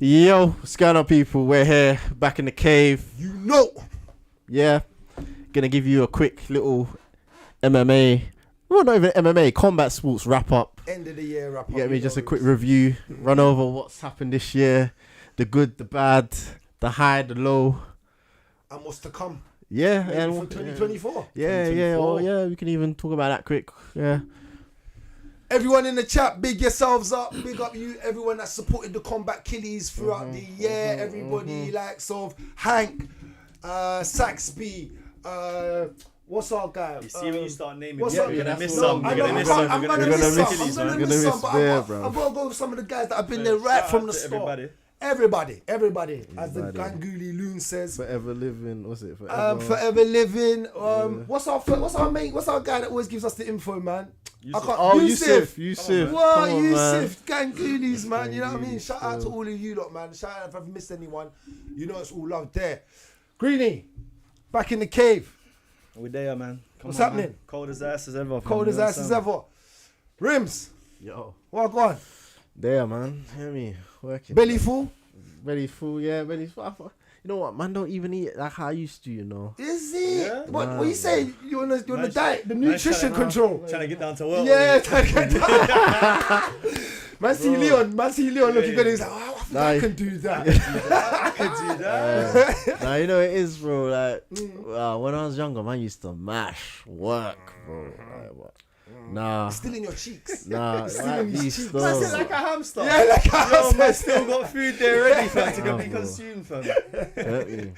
Yo, what's going on, people? We're here, back in the cave. You know. Yeah. Gonna give you a quick little MMA, well, not even MMA, combat sports wrap up. End of the year wrap up. You get me? Just a quick review, run over what's happened this year, the good, the bad, the high, the low. And what's to come. Yeah. Maybe And for 2024. Yeah. Oh, yeah, we can even talk about that quick. Yeah. Everyone in the chat, big yourselves up. Big up you, everyone that supported the Kombat Killies throughout the year. Everybody likes of Hank, Saxby, what's our guy? You see when you start naming, what's you're up? gonna miss No, some. I You're know, gonna miss I'm some. gonna You're gonna miss miss some. Achilles, I'm man. gonna miss some, but yeah, I've bro. got to go with some of the guys that have been there Shout right out from the to start. everybody. Everybody, as the Ganguli Loon says. Forever living, what's it? Forever. Forever living. What's our guy that always gives us the info, man? Yusuf. I can't. Oh, Yusuf. Yusuf. What? Come on, man. Yusuf, Gangulis, man. You know what I mean? Gangulis, Shout out to all of you lot, man. Shout out if I've missed anyone. You know it's all love there. Greeny, back in the cave. We're there, man. What's happening? Man. Cold as ass as ever. Cold as ass as ever. Rimz, Yo. what go on? There, man. Hear me? Working. Belly full? Belly full, yeah, belly full. You know what, man? Don't even eat like how I used to, you know. Is it? Yeah? What you say? You're on the diet, the Nice nutrition trying control. to get down to work. Yeah, trying to get down. Man, see Leon looking good. He's like, oh, I think I can do that. I could do that. Nah, you know it is, bro. Like, when I was younger, man, used to mash work, bro. Like, what? Nah, It's still in your cheeks. nah. Still in his cheeks. still. That's it, like a hamster. Yeah, like Yo, I man, said. still got food there ready for it to Nah, be bro. consumed, fam. Hurt me.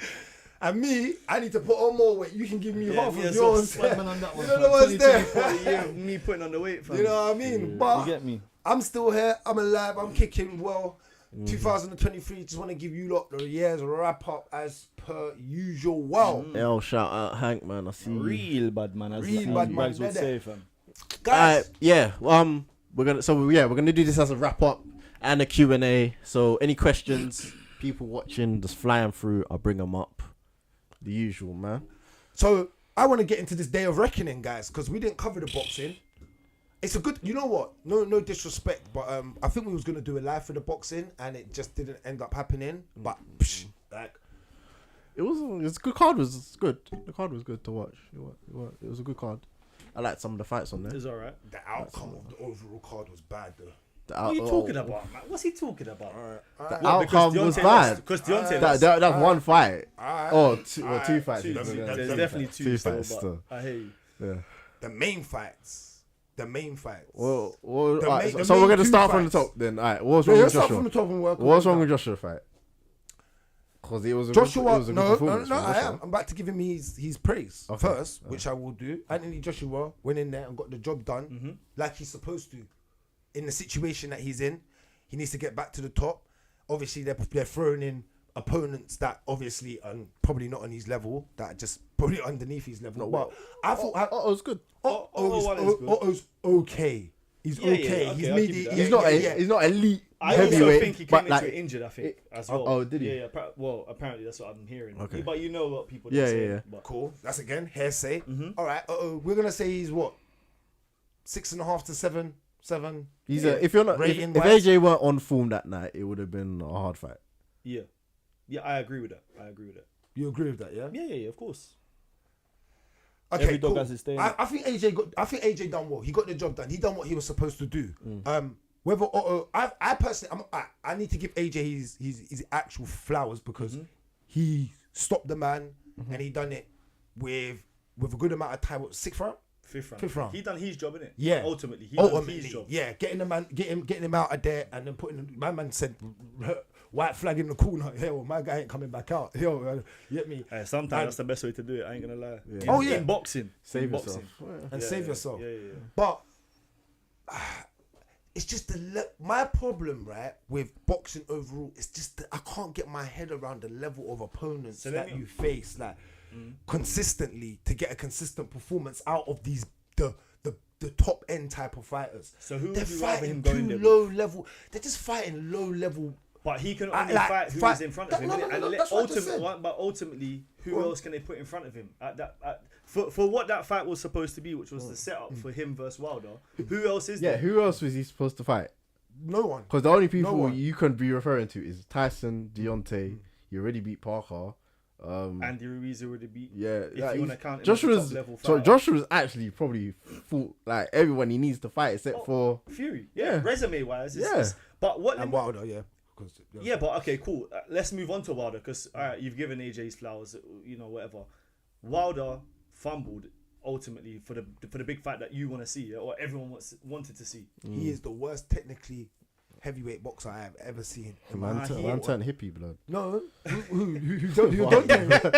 And me, I need to put on more weight. You can give me half yeah, of so yours. slap man on that You one, don't fam. know what's there. 2024, the year of me putting on the weight, fam. You know what I mean? You But get me? I'm still here. I'm alive. I'm kicking well. 2023. Just want to give you lot the year's wrap up as per usual. Wow, Yo, shout out Hank, man. I see you. Real bad man, as Real bad man, Bragz would there. say, fam. guys. Yeah. We're gonna do this as a wrap up and a Q&A. So any questions, people watching, just flying through, I'll bring them up. The usual, man. So I want to get into this day of reckoning, guys, because we didn't cover the boxing. It's a good, you know what? No disrespect, but I think we was gonna do a live for the boxing, and it just didn't end up happening. But like, It was a good card. Was good. The card was good to watch. It was a good card. I liked some of the fights on there. It's alright. the outcome of the overall card was bad, though. The What are you talking about, man? What's he talking about? The outcome was bad. Because Deontay lost. That's one fight. Alright. Oh, two fights. Two. That's- There's that's- definitely two two fights still, still. but I hear you. Yeah. The main fights. Well, The alright, main- so the we're main gonna two start from the fights. top then. Alright, what was Yeah, wrong with let's start Joshua? from the top and work. What's our way wrong with down. Joshua's fight? Because it was a Joshua? Good, it was a good No, performance from I Joshua. am. I'm about to give him his praise Okay. first, which I will do. Anthony Joshua went in there and got the job done like he's supposed to. In the situation that he's in, he needs to get back to the top. Obviously, they're throwing in opponents that obviously are probably not on his level, that are just probably underneath his level. But I thought it was good. Otto's okay. He's Yeah, yeah, okay. okay, He's I'll made give you it. that. He's not elite I also heavyweight. think he but came like, into it injured, I think, as well. oh, did he? Yeah. Well, apparently that's what I'm hearing. Okay. But you know what people Yeah, say. yeah. But Cool. That's again hearsay. All right. We're gonna say he's what, 6.5 to 7. He's if you're not if Rating-wise. AJ weren't on form that night, it would have been a hard fight. yeah, I agree with that. You agree with that? Yeah. Yeah, of course. Okay, Every dog cool. has his day. I think AJ done well. He got the job done. He done what he was supposed to do. Whether Otto, I personally, I need to give AJ his actual flowers because he stopped the man and he done it with a good amount of time. What, sixth round? Fifth round. He done his job, innit? Yeah. Ultimately, he done his job. Yeah, getting him out of there and then my man said white flag in the corner. Hell, my guy ain't coming back out. Hell, you get me? Hey, sometimes that's the best way to do it. I ain't gonna lie. Yeah. In boxing, Save in yourself. boxing. And save yourself. Yeah. But it's just my problem, right, with boxing overall. It's just that I can't get my head around the level of opponents that you face, like consistently to get a consistent performance out of these the top end type of fighters. So who They're would you rather fighting him go in too there low level. They're just fighting low level. But he can only fight who is in front of him. No, innit? that's what I just said. But ultimately, who else can they put in front of him? For what that fight was supposed to be, which was the setup for him versus Wilder. Who else is there? Who else was he supposed to fight? No one. Because the only people one. you can be referring to is Tyson, Deontay. You already beat Parker. Andy Ruiz already beat. Yeah, If you want to count him Joshua's as a top level fighter. Joshua's actually probably fought like everyone he needs to fight except for Fury. Yeah. Resume wise. Yeah. But what? And Wilder, yeah. Yeah, but okay, cool. Let's move on to Wilder because you've given AJ's flowers, whatever. Wilder fumbled ultimately for the big fight that you want to see or everyone wanted to see. He is the worst technically heavyweight boxer I have ever seen. man turned hippie blood. No, who don't know?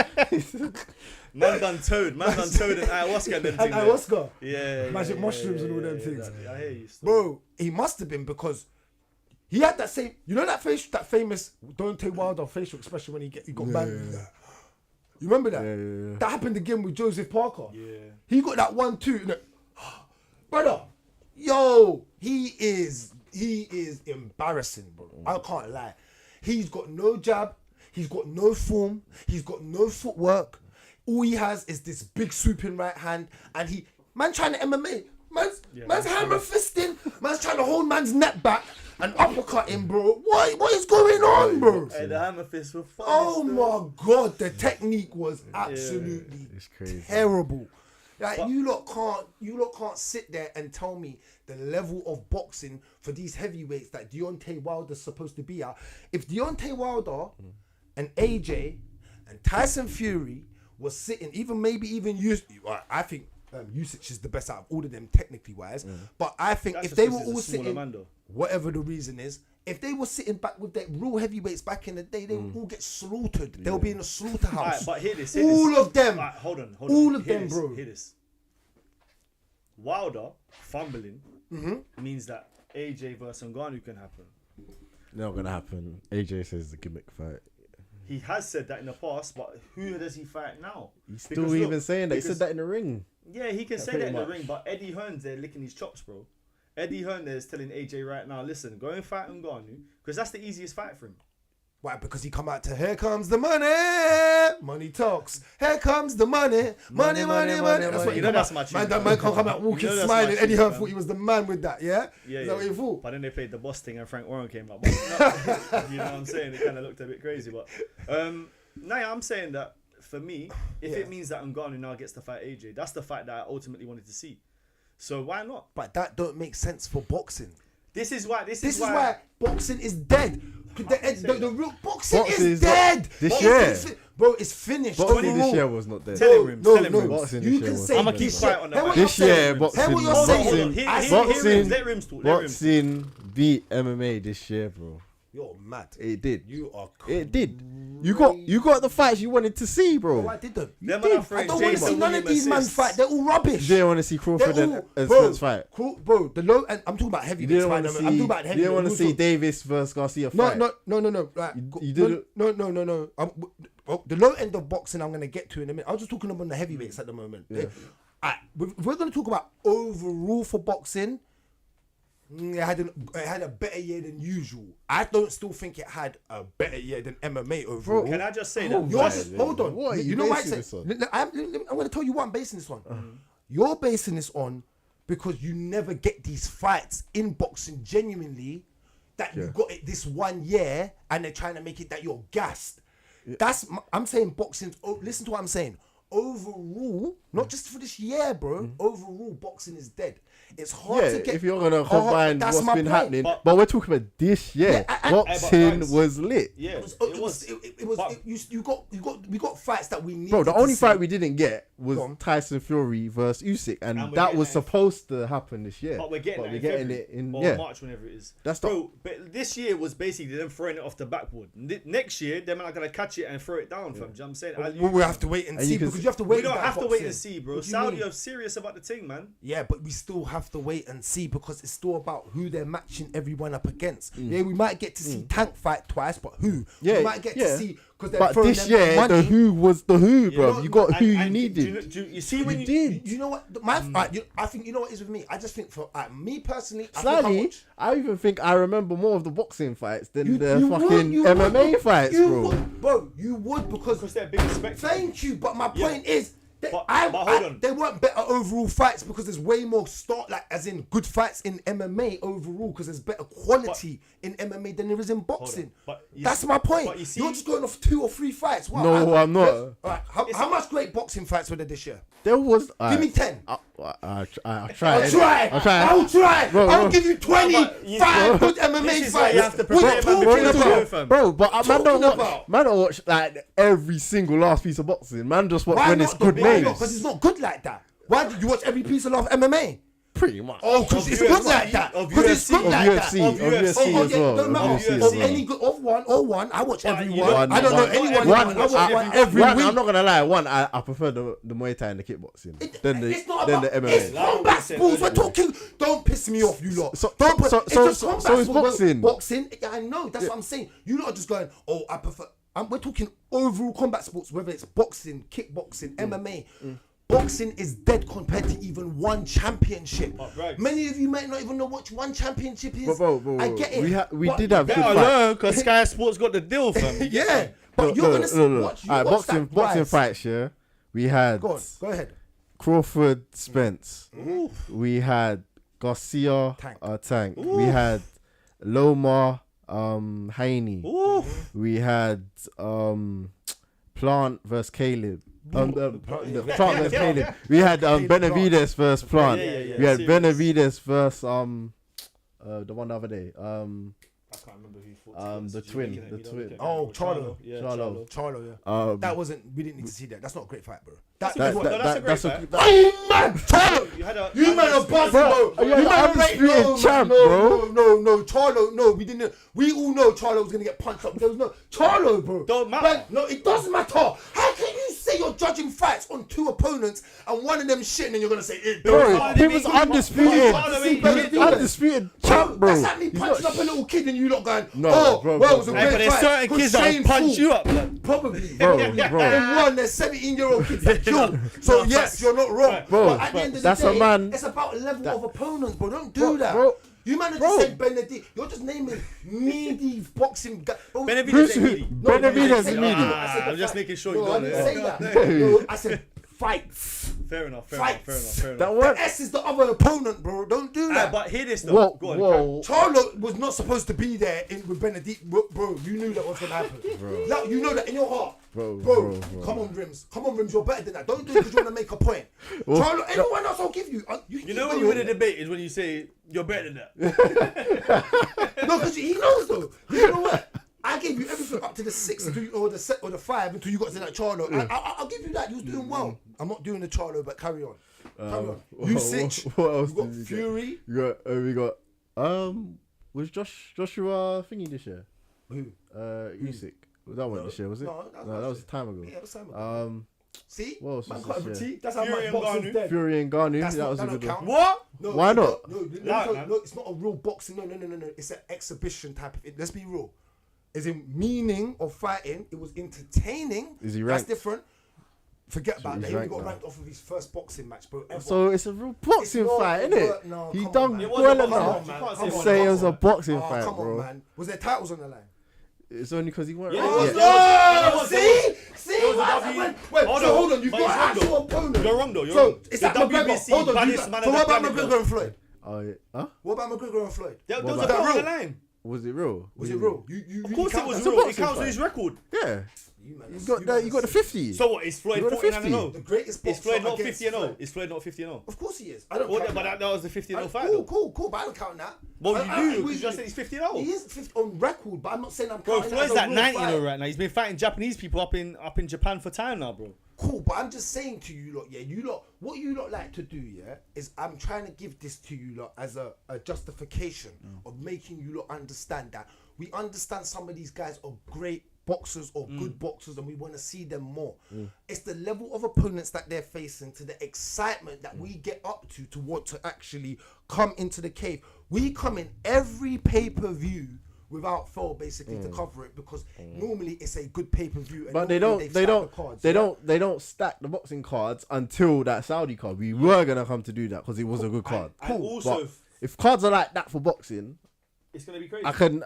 Man done toad and ayahuasca and them And things. ayahuasca, Yeah, magic mushrooms and all them things. I hear you. Still. Bro, he must have been because he had that same, that famous Deontay Wilder facial expression when he got banned. Yeah. You remember that? Yeah. That happened again with Joseph Parker. Yeah. He got that 1-2. Brother, yo, he is embarrassing, bro. I can't lie. He's got no jab. He's got no form. He's got no footwork. All he has is this big swooping right hand, and man trying to MMA. Man's hammer fisting. Man's trying to hold man's neck back and uppercut him, bro. What is going on, bro? Hey, the hammer fist were fun. Oh my god, the technique was absolutely It's crazy. terrible. Like you lot can't sit there and tell me the level of boxing for these heavyweights that Deontay Wilder's supposed to be at. If Deontay Wilder and AJ and Tyson Fury was sitting, maybe even I think Usyk is the best out of all of them technically wise. But I think That's if just they 'cause were he's a all smaller sitting, man, though. whatever the reason is, if they were sitting back with their real heavyweights back in the day, they would all get slaughtered. They'll be in a slaughterhouse. Alright, but hear this. All of them. Alright, hold on. All of Hear them, this, bro. Hear this. Wilder fumbling means that AJ versus Ngannou can happen. Not gonna happen. AJ says the gimmick fight. He has said that in the past, but who does he fight now? He's still even saying that. He said that in the ring. Yeah, he can say pretty that in the much. ring, but Eddie Hearn's there licking his chops, bro. Eddie Hearn there is telling AJ right now, listen, go and fight Ngannou, because that's the easiest fight for him. Why? Because he come out to here comes the money. Money talks. Here comes the money. Money. That's what You know that's my tune. Man can't come out walking, You know that's smiling. my Eddie tune, Hearn man. thought he was the man with that, yeah? Yeah, Is that what you thought? But then they played the boss thing and Frank Warren came up. But no, you know what I'm saying? It kind of looked a bit crazy. But I'm saying that for me, if it means that Ngannou now gets to fight AJ, that's the fight that I ultimately wanted to see. So why not? But that don't make sense for boxing. This is why boxing is dead. The real boxing Boxing is is not- dead. this Boxing year. is bro, it's finished. Boxing overall. this year was not there. Tell him, Rimz, tell him, no. Rimz. Boxing You this can year say was I'ma not keep there. quiet on that. Hear what This you're This saying. year, boxing, Hear what you're Hold on, saying. hold on. Hear boxing- Rimz, let Rimz talk. Let Rimz. Boxing beat MMA this year, bro. You're mad. It did. You are. It did. You got the fights you wanted to see, bro. No, I didn't. Them did. are I afraid don't want to Jason see none of William these man assists. fight. They're all rubbish. You didn't want to see Crawford They're and all- Spence fight. Bro, the low and I'm talking about You heavyweights. didn't Fight. want to I'm see. talking about You didn't want to heavyweights. see Davis versus Garcia No, fight. no. Like, You didn't. No. The low end of boxing I'm gonna get to in a minute. I was just talking about the heavyweights at the moment. Yeah. If we're gonna talk about overall for boxing. It had a better year than usual. I don't still think it had a better year than MMA overall. Can I just say Hold that? on. Hold on. What are you know why I basing say? this on? I'm going to tell you what I'm basing this on. You're basing this on because you never get these fights in boxing genuinely that you got it this 1 year and they're trying to make it that you're gassed. I'm saying boxing. Listen to what I'm saying. Overall, not just for this year, bro. Overall, boxing is dead. It's hard Yeah, to get. if you're gonna combine that's what's my been point. happening, but we're talking about this year. Yeah, Boxing but was lit, Yeah, we got fights that we need. bro. The only see. fight we didn't get was Go on. Tyson Fury versus Usyk, and And we're that getting was that supposed to happen this year. But we're getting it in or March, whenever it is. That's bro. But this year was basically them throwing it off the backboard. Next year, they're not gonna catch it and throw it down, fam. Do you know what I'm saying? We have to wait and And see you can because see- you have to wait. We don't about have to wait boxing. and see, bro. What do you Saudi mean? are serious about the thing, man. Yeah, but we still have to wait and see because it's still about who they're matching everyone up against. Yeah, we might get to see Tank fight twice, but who? Yeah, we might get to see because they're But throwing this them year, money. the who was the who, bro. know, You got who you And needed. You see when You you did. You know what? I think you know what it is with me. I just think for me personally, I think Slightly, I even think I remember more of the boxing fights than the you would, fucking you MMA would, fights, you bro. would, bro. You would because they're big spectacles. thank you, but my point is hold on. They weren't better overall fights because there's way more as in good fights in MMA overall because there's better quality in MMA than there is in boxing. That's my point. You're just going off 2 or 3 fights. Wow, No, I'm not. Right, how much great boxing fights were there this year? There was. Give me 10. I'll try. I'll try. I'll give you 25 good MMA fights. You have to What are prepare you man talking before about? Bro, but man don't Talking watch. about. Man don't watch like every single last piece of boxing. Man just watch Why when not? it's good Why names. not? Because it's not good like that. Why did you watch every piece of love MMA? Pretty much. Oh, because it's good like that. Of Because it's good UFC. like UFC, that. of UFC as well. No matter. Of UFC Of as well. any good, of one. I watch every you one. don't- I don't know one- anyone. one- I watch one- one every One, week. I'm not gonna lie. One, I prefer the Muay Thai and the kickboxing. Then the It's not then about, the MMA. it's combat sports. We're talking. Don't piss me off, you lot. So- Don't put. so- It's so- just so- combat so it's sports. boxing. Boxing. Yeah, I know. That's what I'm saying. You lot are just going. Oh, I prefer. We're talking overall combat sports, whether it's boxing, kickboxing, MMA. Boxing is dead compared to even one championship. Bragz. Many of you might not even know what one championship is. Bro, I get it. We But did have good Better fights. learn because Sky Sports got the deal, fam. Yeah, but you're gonna see. Watch. You Alright, watch boxing that fights. Yeah, we had Go on. Go ahead. Crawford Spence. We had Garcia Tank. We had Loma Haney. We had Plant versus Caleb. Plant versus Caleb. We had Benavides versus Plant. Yeah. We had Serious. Benavides versus the one the other day. I can't remember who fought. The twin. Oh, Charlo. Yeah, Charlo. Charlo, yeah. That wasn't. We didn't need to see that. That's not a great fight, bro. That's a good one. That's a great fight. Oh man, Charlo! You man are buzzing, bro. You're You the man undisputed champ, bro. No, Charlo. No, we didn't. We all know Charlo was gonna get punched up. There was no Charlo, bro. Don't matter. Like, no, it doesn't matter. How can you say you're judging fights on 2 opponents and one of them shitting and you're gonna say it? Bro, he was undisputed. Undisputed. Undisputed champ, bro. That's like me punching up a little kid and you lot going, No, oh, bro, well, it was a bro. Hey, great but there's fight. certain Good kids that will shameful. punch you up, blood. Probably. Bro. In one, there's 17-year-old kids that kill. So yes, you're not wrong. Bro, But at the end of the that's a day, man- it's about a level of opponents, bro. Don't do Bro, that. bro. You man are Bro. just saying Benedict. You're just naming meaty boxing guys. Benavides ain't meaty. Benavides ain't meaty. I'm just making sure you No, I got didn't it. say that. No, I said fights. Fair enough. Fights. That The one. S is the other opponent, bro. Don't do that. But hear this though. Go on. Whoa. Charlo was not supposed to be there with Benedict, bro. You knew that was gonna happen. Bro. You know that in your heart, Bro. Come on, Rimz. You're better than that. Don't do it because you want to make a point. Charlo, anyone else I'll give you. You know when you win a debate is when you say you're better than that. No, because he knows though. You know what? I gave you everything up to the 6 or the 5 until you got to that Charlo. I'll give you that. You was doing well. I'm not doing the Charlo, but carry on. You six. What else You got did you Fury. We got was Joshua thingy this year? Who? Usyk. That one this year, was it? No, that was time ago. Yeah, that was time ago. See? What else Man was cut this every year? teeth. That's how Fury much and boxing's Ngannou. dead. Fury and Ngannou. That's That not- was a that good don't one. count. What? No, Why not? No, it's not a real boxing. No. It's an exhibition type of it. Let's be real. As in meaning of fighting, it was entertaining. Is he That's ranked? different. Forget about he's that. He only ranked got now. ranked off of his first boxing match, bro. Ever. So it's a real boxing It's not fight, a innit? work- no, He come on, done man. It well wasn't a enough boxing man. fight. Come Come on, to say it come was a on. boxing Oh, fight, come on, bro. man. Was there titles on the line? It's only because he weren't. Yeah, ranked it yet. was. Oh, see? was a Wait, W. so hold on. You've But got he's an wrong, actual though. opponent. You're wrong, though. You're So wrong. it's The like McGregor. WBC Hold on. baddest man So on what the about planet, McGregor and Floyd? Oh, yeah. Huh? What about McGregor and Floyd? There was What a about- fight on the line. Was it real? Was it real? You Of course it count was that? real. It boxing counts fight. with his record. Yeah. You man, You got that. You got the 50. So what? Is Floyd You got a 49 and 50. 0? The greatest Is boxer Floyd not against 50 and 0? Floyd. Is Floyd not 50 and 0? Of course he is. I don't Well, count but that. that was the 50 and 0 fight, though. Cool, but I don't count that. Well, you do, we- because you just said he's 50 and 0. He is 50 on record, but I'm not saying I'm Bro, counting that Floyd's as a like real 90 fight. right now. He's been fighting Japanese people up in Japan for time now, bro. Cool, but I'm just saying to you lot, what you lot like to do, is I'm trying to give this to you lot as a justification of making you lot understand that we understand some of these guys are great boxers or good boxers and we want to see them more. It's the level of opponents that they're facing, to the excitement that we get up to want to actually come into the cave. We come in every pay-per-view without fail, basically, to cover it, because normally it's a good pay-per-view. But they don't stack the boxing cards until that Saudi card. We were gonna come to do that because it was a good card. And also, But if cards are like that for boxing, it's gonna be crazy. I can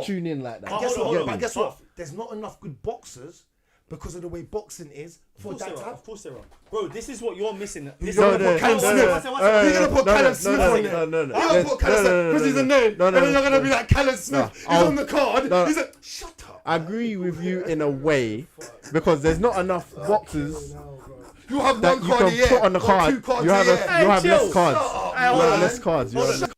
tune in like that. And guess hold on, what? hold on. But guess what? There's not enough good boxers because of the way boxing is for that type. Of course there are. Bro, this is what you're missing. You're gonna put Callum Smith. You're gonna put Callum Smith on there. You're gonna put Callum Smith because he's a name. And then you're gonna be like Callum Smith. He's on the card. He's like, shut up. I agree with you in a way because there's not enough boxers You have that one you card a can year. put on the or card. 2 cards You have a year. you have less chill. cards. Shut up, You have man. less cards. You have-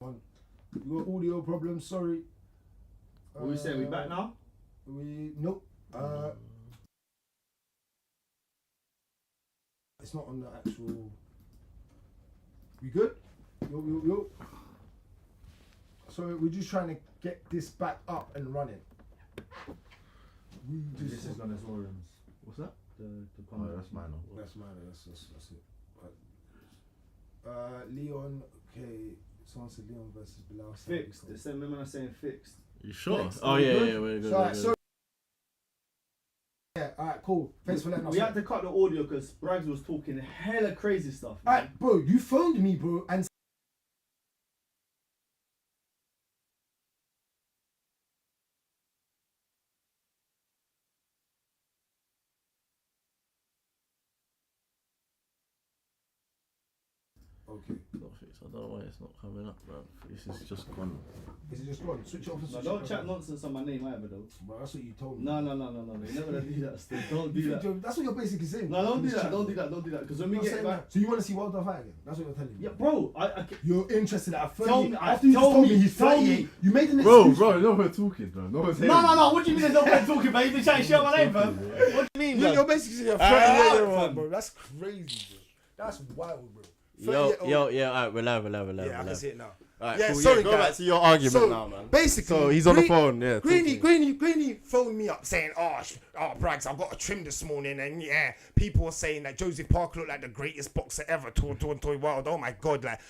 We got audio problems, sorry. What we saying? We back now? Nope. It's not on the actual. We good? Yo. So we're just trying to get this back up and running. This is gonna Rimz. What's that? The that's mine. That's mine. That's it. Leon. Okay. Someone said Leon versus Bilal. Fixed. They said, remember I saying fixed. You sure? Next, Oh we yeah, good? yeah, we're good. So, we're alright, good. so yeah, alright, cool. Thanks for letting us We know. had to cut the audio because Bragz was talking hella crazy stuff. man. Alright, bro, you phoned me, bro, and okay. Not fixed. I don't know why it's not coming up, bro. This is just gone. Is it just gone? Switch it off and No, switch don't it chat on. nonsense on my name either, though. Bro, that's what you told me. No. You're never gonna do that. Still, don't do You that. think that's what you're basically saying. No, don't in do this that. chat. Don't do that. Don't do that. Because when we You're get saying back, that. So you want to see Wilder fight again? That's what you're telling me. yeah, bro. You're interested at 30. Tell me- after you just tell told me me- he's tell 38. me. You made an Bro, excuse. no one's talking, bro. No one's hearing. No. What do you mean there's no point talking, man? You've been trying to share my name, fam. What do you mean, You're man? basically saying you're Ah, 38 fam. bro. That's crazy, bro. That's wild, bro. Yo, 38-year-old. alright, we're live. Yeah, I can see it now. Alright, Yeah, cool. sorry, Go guys. back to your argument So, now, man. basically, So he's on the phone, yeah. talk to me. Greeny phoned me up saying, Bragz, I got a trim this morning, and yeah, people were saying that Joseph Parker looked like the greatest boxer ever, Toy Wild. Oh my god, like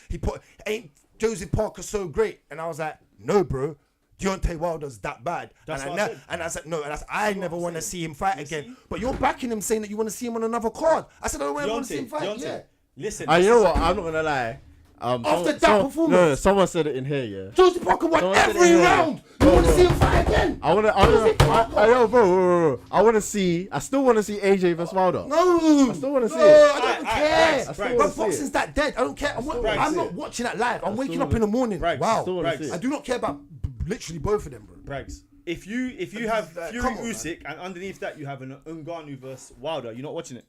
ain't Joseph Parker so great? And I was like, no, bro. Deontay Wilder's that bad. That's and what I said. I said, no, and I never want to see him fight again. But you're backing him saying that you want to see him on another card. I said, I don't want to see him fight. Yeah. Listen. You know what? I'm not gonna lie. After that performance. No, someone said it in here, yeah. Joseph Parker won Someone said every it, yeah. round. You want to see him fight again? I wanna see. I still wanna see AJ versus Wilder. No, I still wanna see it. I don't care. I still But wanna see boxing's it. that dead. I don't care. I'm not watching that live. I'm waking up in the morning. Bragz, Wow. still wanna see it. I do not care about literally both of them, bro. Bragz. If you have Come Fury on, Usyk and underneath that you have an Ngannou versus Wilder, you're not watching it.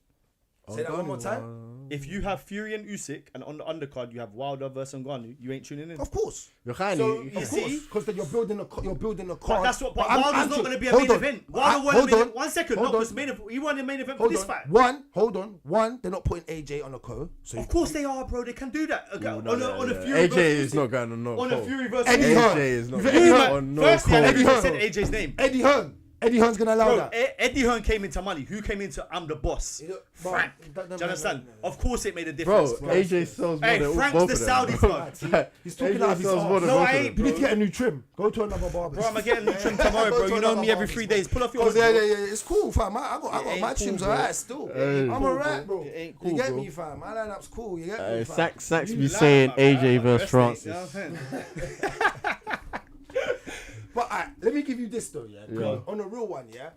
Say that one more time. If you have Fury and Usyk, and on the undercard you have Wilder versus Ngannou, you ain't tuning in. Of course. You're kind So of. of course, because then you're building a But card. that's what. But I'm- Wilder's I'm not ju- going to be a hold main on. event. I- Wilder won hold the main on. event. 1 second. Hold No, on. because he won the main event for Hold this on. fight. One, they're not putting AJ on a co. So Of course they are, bro. They can do that. Okay, on a Fury AJ versus is Usyk. not going on no. On a call. Fury versus Eddie Usyk. Hearn. AJ is not Eddie going Hearn. on no. Firstly, I call. never Hearn. even said AJ's name. Eddie Hearn's gonna allow Bro, that. Eddie Hearn came into money. Who came into I'm the boss? Frank. Do you understand? Of course it made a Bro, difference. AJ sells more Hey, than Frank's both the of them. Saudi blood. He's talking AJ out of his sells more arse. than No, both I of ain't, them. You need to get a new trim. Go to another barber. Bro, I'm gonna get a new trim tomorrow, bro. You know me every 3 days. Pull off your. Yeah, it's cool, fam. I got ain't my cool, trims bro. alright still. ain't I'm cool, alright, bro. It ain't You cool, get bro. me, fam. My lineup's cool. You get me, fam. Sax You be lie, saying man. AJ I'm versus resting, Francis. you know what I'm saying? But let me give you this though, yeah. Yeah. On a real one, yeah.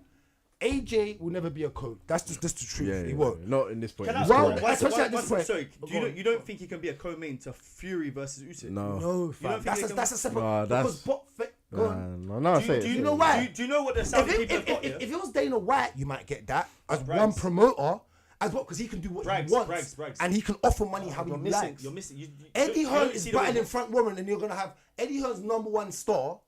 AJ will never be a code. That's the truth. Yeah, he yeah, won't. yeah. Not in this point. Can I He's Well, correct. especially at this point. Sorry, Go on. you don't think he can be a co-main to Fury versus Usyk? No. No, don't fam. think That's they a can- separate. Nah, because that's- go on. No, Do you know why? Do you know what the Saudi If people have got? it was Dana White, you might get that as Bragz. one promoter, as well, because he can do what Bragz, he wants, Bragz. and he can offer money how You're he missing. likes. You're missing. You Eddie you Hearn don't is see the battling way- Frank Warren, and you're gonna have Eddie Hearn's #1 star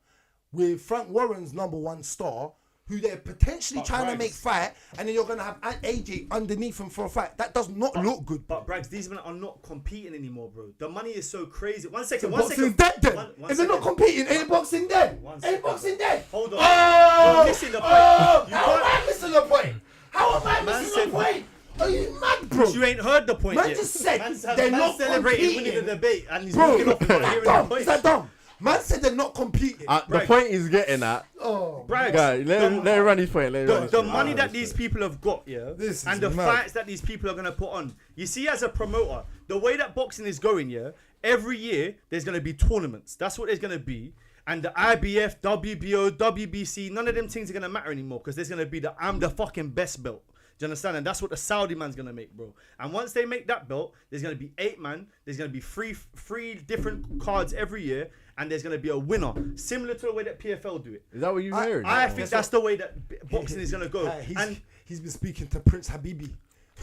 with Frank Warren's #1 star, who they're potentially But trying to Bragz- make fight, and then you're gonna have AJ underneath him for a fight. That does not look good. But Bragz, these men are not competing anymore, bro. The money is so crazy. One second. Boxing's dead then. One If they're not second. competing, ain't boxing dead? One Ain't second. boxing dead? Hold on. Oh, You're missing the point. Oh, You how am can't- I missing the point? How am I Man missing said- the point? Are you mad, bro? You ain't heard the point Man yet. just said Man they're not celebrating winning the competing. debate, and he's Bro, walking off without is hearing that the dumb? point. Is that dumb? Man said they're not competing. The Bragz. point he's getting at. Oh, Bragz, Guy, let him run his point. Let him run his the point. money that Alright, these people have got, yeah, This is and the mad. fights that these people are gonna put on. You see, as a promoter, the way that boxing is going, yeah, every year there's gonna be tournaments. That's what there's gonna be. And the IBF, WBO, WBC, none of them things are gonna matter anymore because there's gonna be the I'm the fucking best belt. Do you understand? And that's what the Saudi man's gonna make, bro. And once they make that belt, there's gonna be 8 man. There's gonna be three different cards every year, and there's gonna be a winner, similar to the way that PFL do it. Is that what you're hearing? I think that's the way that boxing is gonna go. And he's been speaking to Prince Habibi.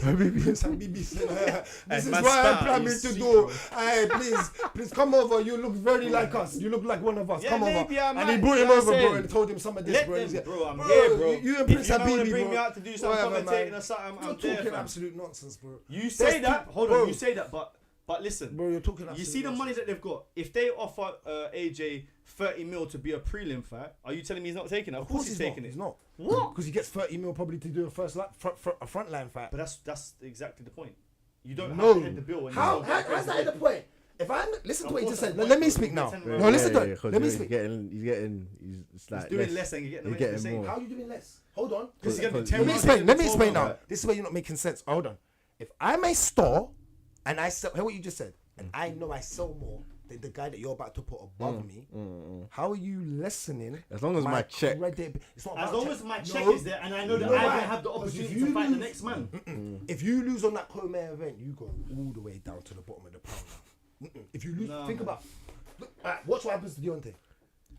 Prince Habibi said, this is man what I spat, plan me he's to sweet, do. bro. Hey, please come over. You look very like us. You look like one of us. Yeah, Come over. maybe I And might, he brought you him know over, what I'm bro, saying? and told him some of this, Let bro. them, He's like, bro, I'm here, bro. You and If Prince you might wanna Habibi, bring bro. me out to do some Whatever, commentating man. or something, You're I'm there, talking fam. absolute nonsense, bro. You say that, hold bro. on, you say that, but listen, Bro, you're talking you absolute see the money nonsense. that they've got. If they offer AJ 30 mil to be a prelim fight, are you telling me he's not taking it? Of course he's taking not. it. He's not. What? Because he gets 30 mil probably to do a front line fight. But that's exactly the point. You don't No. have to hit the bill. When How's that the point? If I listen to what he just said, let me speak now. No, listen to it. Let me speak. It's like He's doing less and you're getting He's the getting same. more. How are you doing less? Hold on. This is gonna be Let 10 Let me rounds, explain. it's Let gonna me be explain 12 now. This is where you're not making sense. Hold on. If I'm a store and I sell, hear what you just said, and I know I sell more than the guy that you're about to put above me, how are you lessening? As long as my check- credit, it's not As about long as my check No. is there and I know that No, I why? don't have the Because if opportunity you to fight the lose- next man. If you lose on that co-main event, you go all the way down to the bottom of the pound. If you lose, think about. Look, watch what happens to Deontay.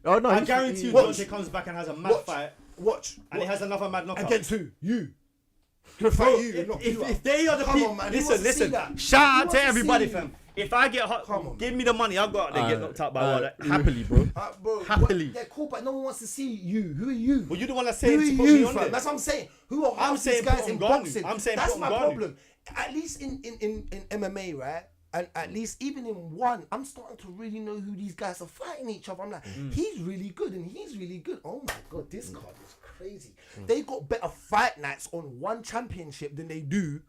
Oh no! I guarantee you, Watch. Deontay comes back and has a mad fight, Watch. and he has another mad knockout. Against who? You. Gonna fight you. and knock you out. If they are the Come people, on, man. Who wants to see listen. that? Shout Who out wants to to everybody, see fam. If I get hot, Come on, give me the money. I'll go out there and get knocked out by Wilder. you- Happily, bro. Bro, Happily. They're cool, but no one wants to see you. Who are you? Well, you're the one that's Who saying are to put me you, on fam? there. That's what I'm saying. Who are I'm half saying these guys put in on Ngannou. boxing? I'm saying that's put my on Ngannou. problem. At least in MMA, right? And at least even in one, I'm starting to really know who these guys are fighting each other. I'm like, he's really good and he's really good. Oh my god, this card is crazy. They got better fight nights on one championship than they do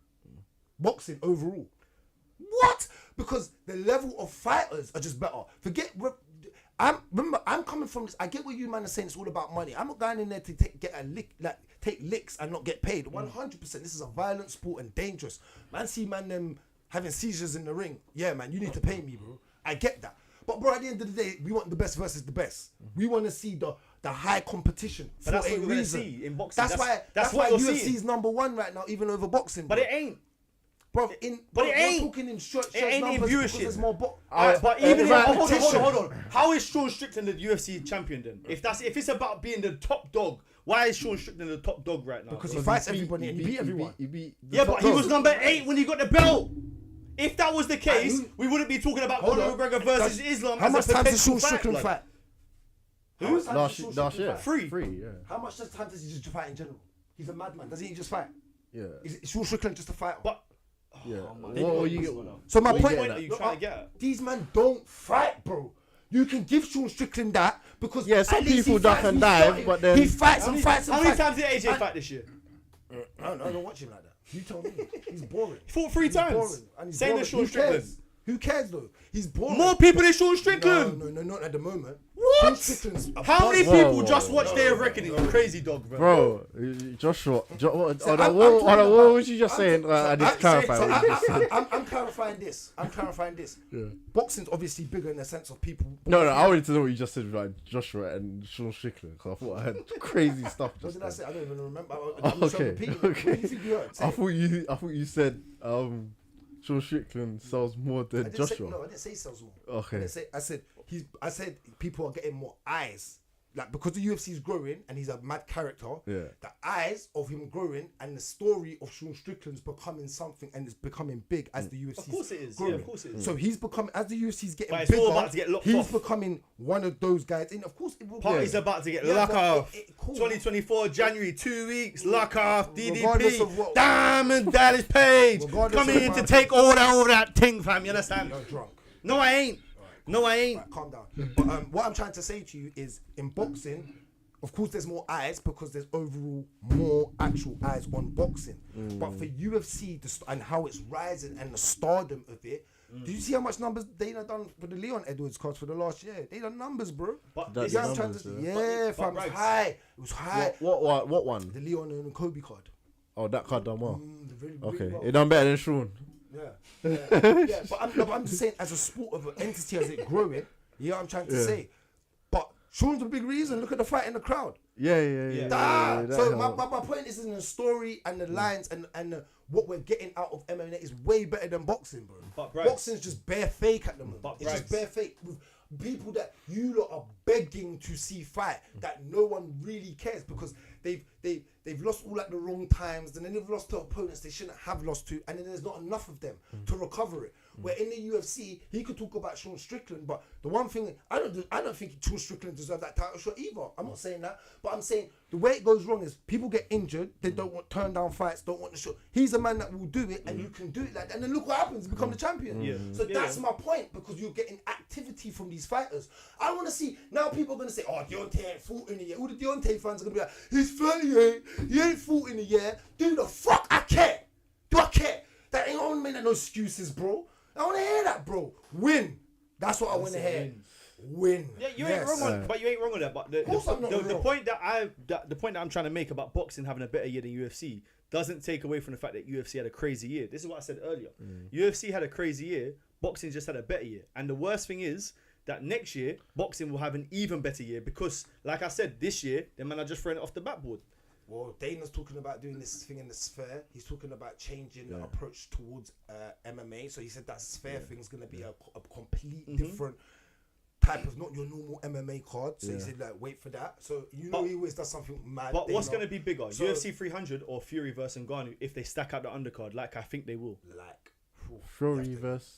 boxing overall. What? Because the level of fighters are just better. I'm coming from this. I get what you man are saying. It's all about money. I'm not going in there to take licks and not get paid. 100%. This is a violent sport and dangerous. Man, see man them having seizures in the ring. Yeah, man, you need to pay me, bro. I get that. But bro, at the end of the day, we want the best versus the best. We want to see the high competition But for that's a what we're gonna reason. see in boxing. That's why what you're UFC's seeing. #1 right now, even over boxing. But bro. it ain't. Bro, But it we're ain't. talking in short It ain't in numbers because viewership. there's more But even competition. hold on. How is Sean Strickland the UFC champion then? If it's about being the top dog Why is Sean Strickland the top dog right now? Because bro? he fights everybody and he beat everyone. He beat Yeah, but he was number 8 when he got the belt. If that was the case, we wouldn't be talking about Conor McGregor versus Islam. How much as a time does Sean potential Strickland blood. fight? Who? Last year. Free. Yeah. How much time does he just fight in general? He's a madman. Doesn't he just fight? Yeah. Is Sean Strickland just a fighter? But Yeah. man. What are you? So my What point, What are you trying to get at? these men don't fight, bro. You can give Sean Strickland that because Yeah, some at least people he duck fights and and dive, started. but then- he fights and fights and How many fights. times did AJ fight this year? I don't watch him like that. You tell me. He's boring. He fought 3 He's times. boring. And he's Same boring. as Sean Who Strickland. cares? Who cares though? He's boring. More people than Sean Strickland. No, not at the moment. What? Sean Strickland's a How many buzz. people Whoa, just whoa, watched Day of Reckoning? You crazy dog, bro. Bro, Joshua. What I'm was talking you just saying? I need to clarify. what you just said. I'm clarifying this. Yeah. Boxing's obviously bigger in the sense of people. No, I wanted to know what you just said about Joshua and Sean Strickland because I thought I heard crazy stuff What just did I then. say? I don't even remember. I'm just Okay, repeating. okay. What do you think you heard? Say I it. thought you said Sean Strickland sells more I than didn't Joshua. Say, no, I didn't say sells more. Okay. I said people are getting more eyes. Like because the UFC is growing and he's a mad character, Yeah. the eyes of him growing and the story of Sean Strickland's becoming something and it's becoming big as the UFC. Of course it is. Growing. Yeah, of course it is. So he's becoming as the UFC's getting But it's bigger. all about to get locked he's off. becoming one of those guys. And of course, it will. Party's Yeah. about to get Yeah, lock but off. cool. 2024 January, 2 weeks, lock off, Regardless of DDP, what- Diamond Dallas Page, Regardless coming of in to what- take all that thing, fam. You understand? You're drunk. No, I ain't. No, I ain't. Right, calm down. But what I'm trying to say to you is, in boxing, of course, there's more eyes because there's overall more actual eyes on boxing. But for UFC and how it's rising and the stardom of it, do you see how much numbers they done for the Leon Edwards cards for the last year? They done numbers, bro. But That's this Yeah, the I'm trying numbers, to. yeah. Yeah, But fam, it was Bragz. high. It was high. What one? The Leon and Kobe card. Oh, that card done well. Really, Okay, really well. it done better than Sean. Yeah, but I'm just saying, as a sport of an entity, as it growing, you know what I'm trying to Yeah. say. But Sean's a big reason. Look at the fight in the crowd. Yeah. So that my helped. point is in the story and the lines and what we're getting out of MMA is way better than boxing, bro. But Bragz- Boxing's just bare fake at the moment. But It's just Bragz- bare fake with people that you lot are begging to see fight that no one really cares because they've lost all at the wrong times and then they've lost to opponents they shouldn't have lost to and then there's not enough of them to recover it. Where in the UFC he could talk about Sean Strickland, but the one thing I don't think Sean Strickland deserves that title shot either. I'm not saying that, but I'm saying the way it goes wrong is people get injured, they don't want turn down fights, don't want the shot. He's a man that will do it, and you can do it like that, and then look what happens, you become the champion. Yeah. So Yeah. that's my point because you're getting activity from these fighters. I want to see now. People are gonna say, "Oh, Deontay ain't fought in a year." All the Deontay fans are gonna be like, "He's 38, he ain't fought in a year." Dude, the fuck I care. Do I care? That ain't on me. No excuses, bro. I want to hear that, bro. Win. That's what I want to hear. Win. Yeah, you Yes. ain't wrong on, but you ain't wrong on that. But the course I'm not the wrong. point the point that I'm trying to make about boxing having a better year than UFC doesn't take away from the fact that UFC had a crazy year. This is what I said earlier. UFC had a crazy year. Boxing just had a better year. And the worst thing is that next year boxing will have an even better year because, like I said, this year the man are just throwing it off the backboard. Well, Dana's talking about doing this thing in the sphere. He's talking about changing the approach towards MMA. So he said that sphere thing is going to be a complete different type of not your normal MMA card. So he said, like, wait for that. So he always does something mad. But what's Dana. going to be bigger, So- UFC 300 or Fury versus Ngannou if they stack out the undercard like I think they will? Like, Fury versus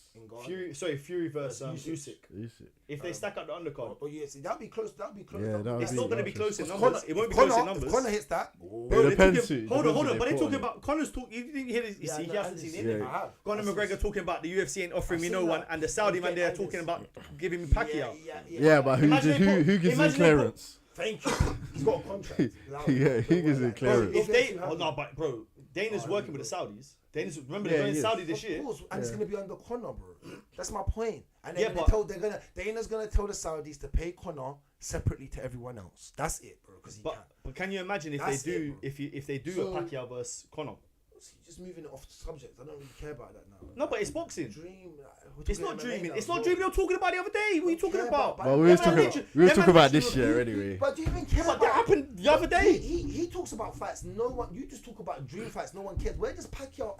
Fury versus Usyk. Usyk. If they stack out the undercard, Oh yeah, see, that'll be close. That'll be close. Yeah, that'll it's be- not going to be that'll close in Connor- numbers. It won't be Connor- close in if numbers. Connor hits that. Bro, It they're depends talking- who- Hold on. depends who But they they're put talking on. about Connor's talk. You didn't hear this. You see, he hasn't seen it. it. Yeah. Conor McGregor talking about the UFC ain't offering I've me seen no one, that. and the Saudi man there Yeah, talking yeah. about giving me Pacquiao. Yeah, but who Imagine they put- gives him imagine they put- clearance? Thank you. He's got a contract. Yeah, he gives him Bro, clearance. if they, oh no, but bro, Dana's working with the Saudis. Dana's remember they're Yeah, going he is. Saudi this Of year. course, and it's gonna be under Connor, bro. That's my point. And Yeah, they're but- Dana's gonna tell the Saudis to pay Connor separately to everyone else. That's it, bro. Because he can. But can you imagine if That's they do it, bro. if they do So- a Pacquiao versus Conor? See, just moving it off the subject. I don't really care about that now. No, but it's boxing. Dream. We're It's talking not MMA dreaming. now It's as not well. dreaming. You're talking about the other day. What are you talking care about? about- But we Them was man talking literally- we was them talking man about this literally- year anyway. But do you even care But about that happened the other day. He talks about fights. No one. You just talk about dream fights. No one cares. Where does Pacquiao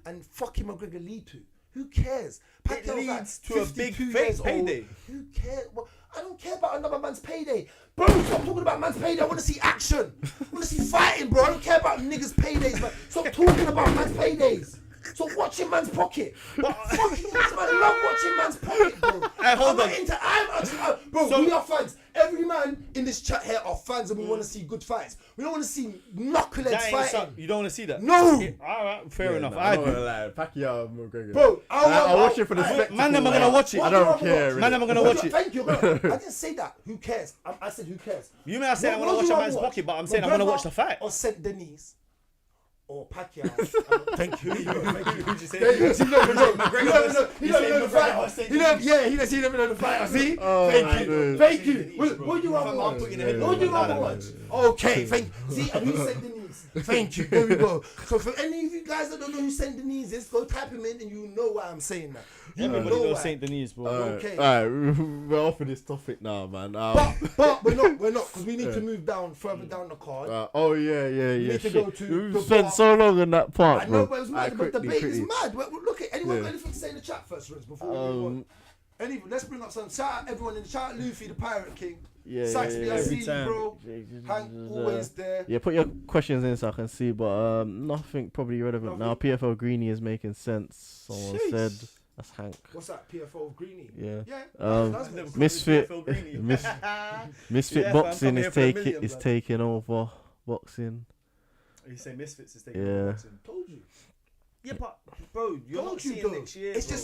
and fucking McGregor lead to? Who cares? Pacquiao's leads like to a big 52 fake years old. payday. Who cares? Well, I don't care about another man's payday. Bro, stop talking about man's payday. I want to see action. I want to to see fighting, bro. I don't care about niggas' paydays, man. Stop talking about man's paydays. Stop watching man's pocket. Fucking man, love watching man's pocket, bro. Hold on. Bro, So- we are fans. Every man in this chat here are fans, and we want to see good fights. We don't want to see knuckleheads That ain't fighting. something. You don't want to see that? No. Yeah, all right, fair enough. Nah, I I'm not agree. gonna lie. Pacquiao and McGregor. Bro, I watch it for the spectacle. Man, am I gonna watch it? I don't care. Man, am I gonna watch it? Thank you, bro. I didn't say that. Who cares? I said who cares. You may have said I want to What watch do a I man's watch? pocket, but I'm saying I want to watch the fight. Or Saint Denis. Or Pacquiao. Thank you. Who'd you say? He never know the fighter. He never know the fighter. See? Thank you. What do you rather watch? What do you rather watch? Okay, thank you. See, and who Saint Denis? Thank you. There we go. So for any of you guys that don't know who Saint Denis is, go type him in and you know why I'm saying that. Everybody know knows why. Saint Denis, bro. Okay. Alright, we're off of this topic now, man. But we're not, because we need to move further down the card. Yeah. need to go to We the spent bar. so long on that part, I bro. know, but it was mad. But debate is quickly. mad. Look at anyone Yeah. got anything to say in the chat first, Rimz, before we move on. Let's bring up some. Shout out everyone in the chat. Luffy, the Pirate King. Saxby, I Every see you, time. bro. Hank, always there. Yeah, put your questions in so I can see, but nothing probably relevant now. PFL Greeny is making sense. Someone Jeez. said that's Hank. What's that? PFO Greeny. Yeah. Yeah. That's Never nice. called Misfit, PFL Greeny. Misfit Yeah, fam, boxing come is here for a taking million, is blood. taking over boxing. You say Misfits is taking Yeah. over boxing. Told you. Yeah, but bro, you're not Told you, seeing though. next year. It's bro.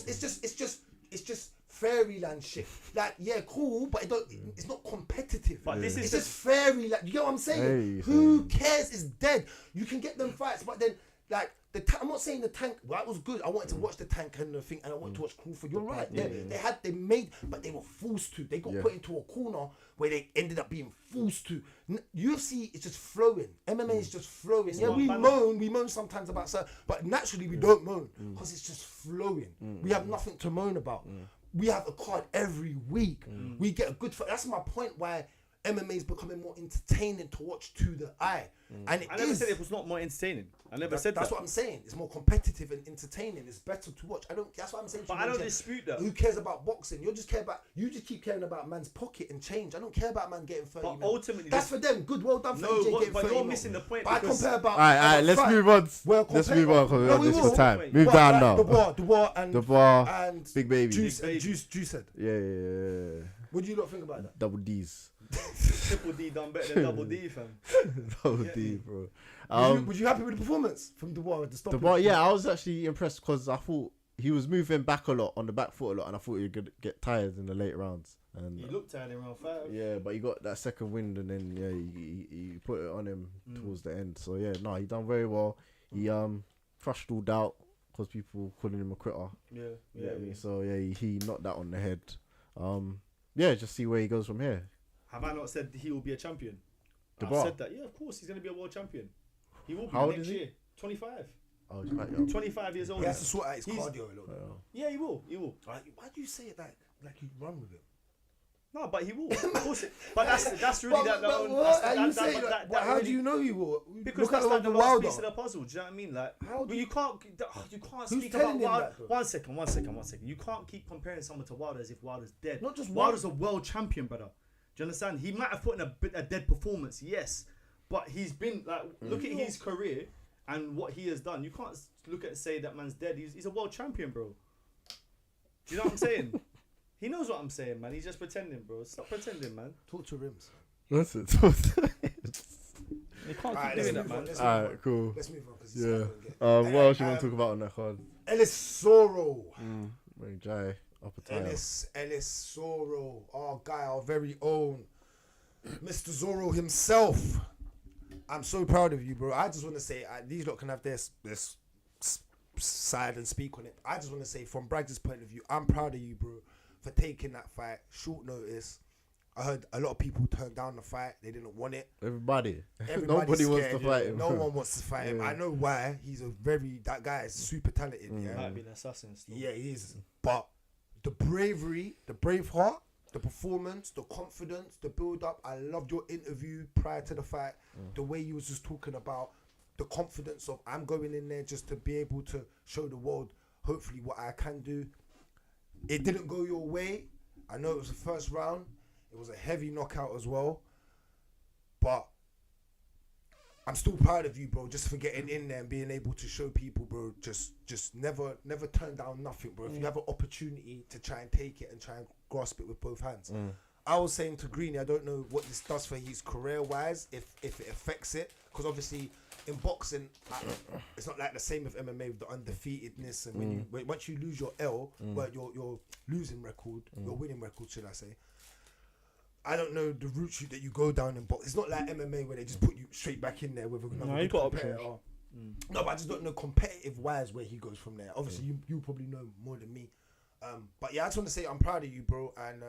just fairyland shit. Like, yeah, cool, but it's not competitive. But this is It's just just fairyland. You get what I'm saying? Hey, Who cares? It's dead. You can get them fights, but then like I'm not saying the tank. Well, that was good. I wanted to watch the tank and the thing, and I wanted to watch Crawford. You're right. They made, but they were forced to. They got put into a corner where they ended up being forced to. UFC is just flowing. MMA is just flowing. Yeah, we moan sometimes about stuff, but naturally we don't moan because it's just flowing. We have nothing to moan about. We have a card every week. We get a good fight. That's my point why MMA is becoming more entertaining to watch to the eye. And I never said it was not more entertaining. I never said that's that. what I'm saying. It's more competitive and entertaining. It's better to watch. That's what I'm saying. But I don't dispute that. Who cares about boxing? You just keep caring about man's pocket and change. I don't care about man getting 30 But mil. ultimately, that's for them. Good, well done for No, AJ what- getting but 30 you're mil. missing the point But I because- compare about. Alright, let's move on. Let's move on because this for time. Move down now. The bar and Big Baby. Juice said. Yeah. What do you not think about that? Double D's. Triple D done better than Double D, fam. Double Yeah. D, bro. Was you happy with the performance from Dubois at the stop? Dubois, yeah, I was actually impressed because I thought he was moving back a lot on the back foot a lot, and I thought he would get tired in the late rounds. And He looked at him around 5. yeah, but he got that second wind, and then he put it on him towards the end. So yeah, no, he done very well. He crushed all doubt because people calling him a quitter. Yeah. You get me? So yeah, he knocked that on the head. Yeah, just see where he goes from here. Have I not said he will be a champion? Dubois? I've said that. Yeah, of course, he's going to be a world champion. He will be How old next is he? year. 25. Oh, he's quite young. 25 years old. He has to sort out his He's- cardio a little bit. Yeah, he will. He will. Why do you say it like you run with it? No, but he will. Of course. But that's really that. How do you know he will? Because Look that's at like the the last Wilder. piece of the puzzle. Do you know what I mean? Like, How do but you can't Who's speak telling about him Wilder. that, though? One second. You can't keep comparing someone to Wilder as if Wilder's dead. Not just Wilder's a world champion, brother. Do you understand? He might have put in a dead performance, yes, but he's been like, look at his career and what he has done. You can't look at and say that man's dead. He's a world champion, bro. Do you know what I'm saying? He knows what I'm saying, man. He's just pretending, bro. Stop pretending, man. Talk to Rimz. That's it. You can't Alright, keep doing let's that, move on, man. let's Alright, cool. Let's move on because Yeah. What else you want to talk about on that card? Ellis Soro. Very dry. Upper tile. Ellis Soro, our guy, our very own Mr. Zorro himself. I'm so proud of you, bro. I just want to say, these lot can have this side and speak on it. I just want to say, from Bragz' point of view, I'm proud of you, bro, for taking that fight short notice. I heard a lot of people turn down the fight. They didn't want it. Everybody's Nobody wants to fight him. No one wants to fight him. I know why. That guy is super talented. Yeah. Might be an assassin still. Yeah, he is. But the bravery, the brave heart, the performance, the confidence, the build up. I loved your interview prior to the fight. The way you was just talking about the confidence of I'm going in there just to be able to show the world hopefully what I can do. It didn't go your way. I know it was the first round. It was a heavy knockout as well. But I'm still proud of you, bro, just for getting in there and being able to show people, bro, just never turn down nothing, bro. If you have an opportunity to try and take it and try and grasp it with both hands. I was saying to Greeny, I don't know what this does for his career-wise, if it affects it, because obviously in boxing, it's not like the same with MMA with the undefeatedness, and once you lose your L, well, your losing record, your winning record, should I say. I don't know the route that you go down in box. It's not like MMA where they just put you straight back in there with another you got competitor. No, but I just don't know competitive-wise where he goes from there. Obviously, you probably know more than me. But yeah, I just want to say I'm proud of you, bro, and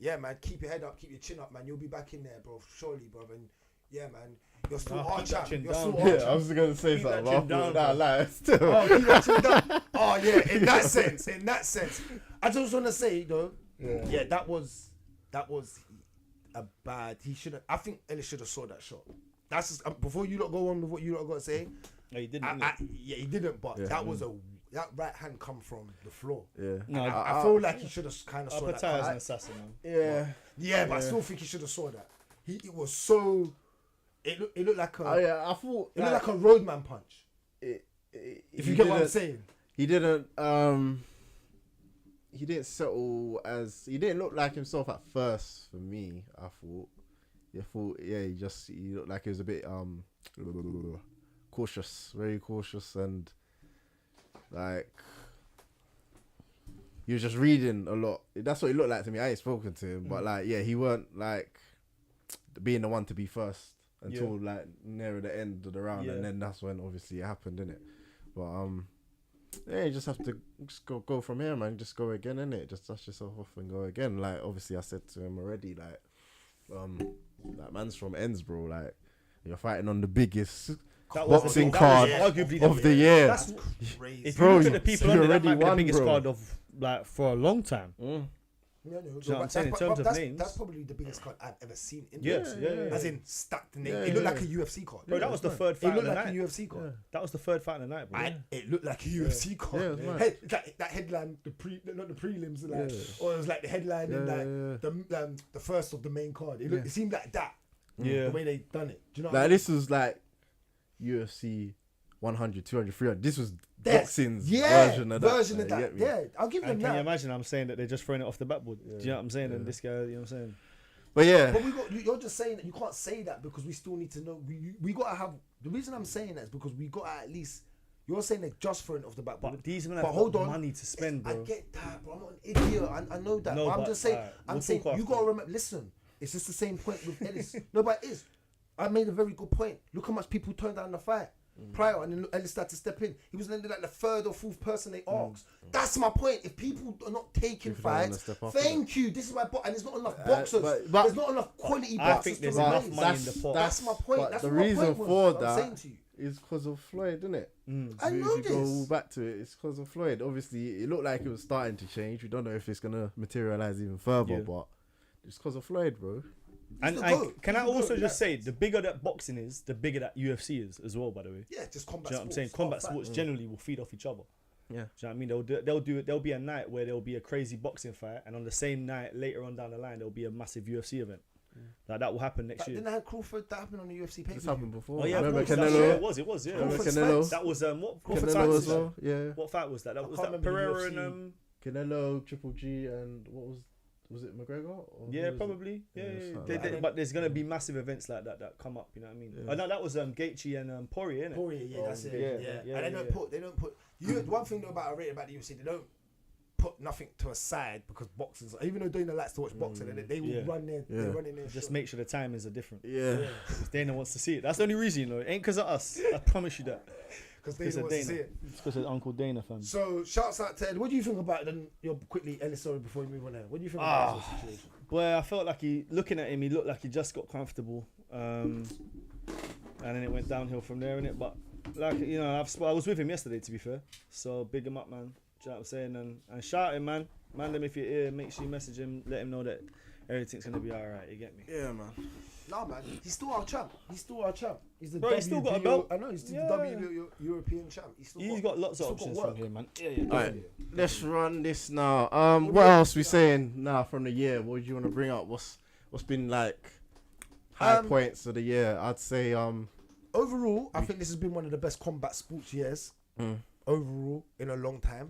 yeah, man, keep your head up, keep your chin up, man. You'll be back in there, bro, surely, bro. And yeah, man, you're still our champ. You're still our champ. I was gonna say something. Still. Oh, keep that chin down. Oh yeah, in that sense. I just want to say though, yeah, that was a bad. He should have. I think Ellis should have saw that shot. That's just, before you lot go on with what you lot got to say. No, he didn't. Yeah, he didn't. But that was that right hand come from the floor. Yeah. No, I feel like he should have kind of saw that. As an assassin, man. Yeah. Yeah, but I still think he should have saw that. It was so. It looked like a. Oh yeah, I thought it looked like a roadman punch. If you get what I'm saying. He didn't. He didn't settle as. He didn't look like himself at first. For me, I thought. He looked like he was a bit cautious, very cautious, and like he was just reading a lot. That's what it looked like to me. I ain't spoken to him, but like, yeah, he weren't like being the one to be first until like nearer the end of the round, and then that's when obviously it happened, innit? But yeah, you just have to just go from here, man. Just go again, innit? Just dust yourself off and go again. Like obviously, I said to him already, like that man's from ends, bro. Like you're fighting on the biggest boxing card of the year. That's crazy. If you look at the people on there, that might be the biggest card of like for a long time. No, you know what I'm saying? In terms of names, that's probably the biggest card I've ever seen. As in stacked name. It looked like a UFC card. Bro, that was the third fight of the night. It looked like a UFC card. That was the third fight of the night, bro. It looked like a UFC card. That headline, not the prelims, like, or it was like the headline and like the first of the main card. It seemed like that. The way they done it. Do you know what I mean? This was like UFC 100, 200, 300. This was boxing's version of that. Yeah, I'll give them that. Can you imagine? I'm saying that they're just throwing it off the backboard. Do you know what I'm saying? And this guy, you know what I'm saying? But yeah. But you're just saying that you can't say that because we still need to know. We got to have. The reason I'm saying that is because we got to at least. You're saying they're just throwing it off the backboard. But these men have got money to spend, bro. I get that, bro. I'm not an idiot. I know that. But I'm just saying. I'm saying you got to remember. Listen, it's just the same point with Ellis. No, but it is. I made a very good point. Look how much people turned down the fight prior, and then Ellis started to step in. He was like the third or fourth person they asked. That's my point. If people are not taking fights, thank you. This is my point, and there's not enough boxers. But there's not enough quality boxers. I think there's enough money in the pot. That's my point. That's the my reason point for I'm that saying to you. Is because of Floyd, isn't it? I know if this. you go back to it, it's because of Floyd. Obviously, it looked like it was starting to change. We don't know if it's gonna materialize even further, but it's because of Floyd, bro. And can I also just say, the bigger that boxing is, the bigger that UFC is as well. By the way, just combat. Do you know what I'm saying? Combat sports generally will feed off each other. Yeah. Do you know what I mean? There'll be a night where there'll be a crazy boxing fight, and on the same night later on down the line there'll be a massive UFC event. Like that will happen next year. Didn't Crawford that happened on the UFC pay-per-view? It's happened before. Oh yeah, remember Canelo? Canelo? It was. Yeah. Remember Canelo? That was what Canelo as well. Yeah. What fight was that? That was that Pereira and Canelo, Triple G, and what was it McGregor? Or yeah, probably. Yeah. But there's gonna be massive events like that come up. You know what I mean? Yeah. No, that was Gaethje and Poirier, innit? Poirier, yeah, that's it. Yeah. And they don't put. One thing though I rate about the UFC, they don't put nothing to a side because boxers, even though Dana likes to watch boxing, they will run their. They run in there. Just make sure the timings are different. Yeah. If Dana wants to see it, that's the only reason, you know. It ain't because of us. I promise you that. Because Dana wants to see it. It's because of Uncle Dana, fam. So shouts out to Ed. What do you think about your quickly, Ellis? Sorry, before we move on there. What do you think about the situation? Well, I felt like looking at him, he looked like he just got comfortable, and then it went downhill from there, innit? But like I was with him yesterday, to be fair. So big him up, man. Do you know what I'm saying? And shout him, man. Man, them if you're here, make sure you message him, let him know that everything's gonna be alright. You get me? Yeah, man. Nah, man. He's still our champ. He's the He's still got a belt. I know. He's the European champ. He's got lots of options from here, man. Yeah. Alright, let's run this now. What else we saying now from the year? What do you want to bring up? What's been like high points of the year? I'd say overall, I think this has been one of the best combat sports years overall in a long time.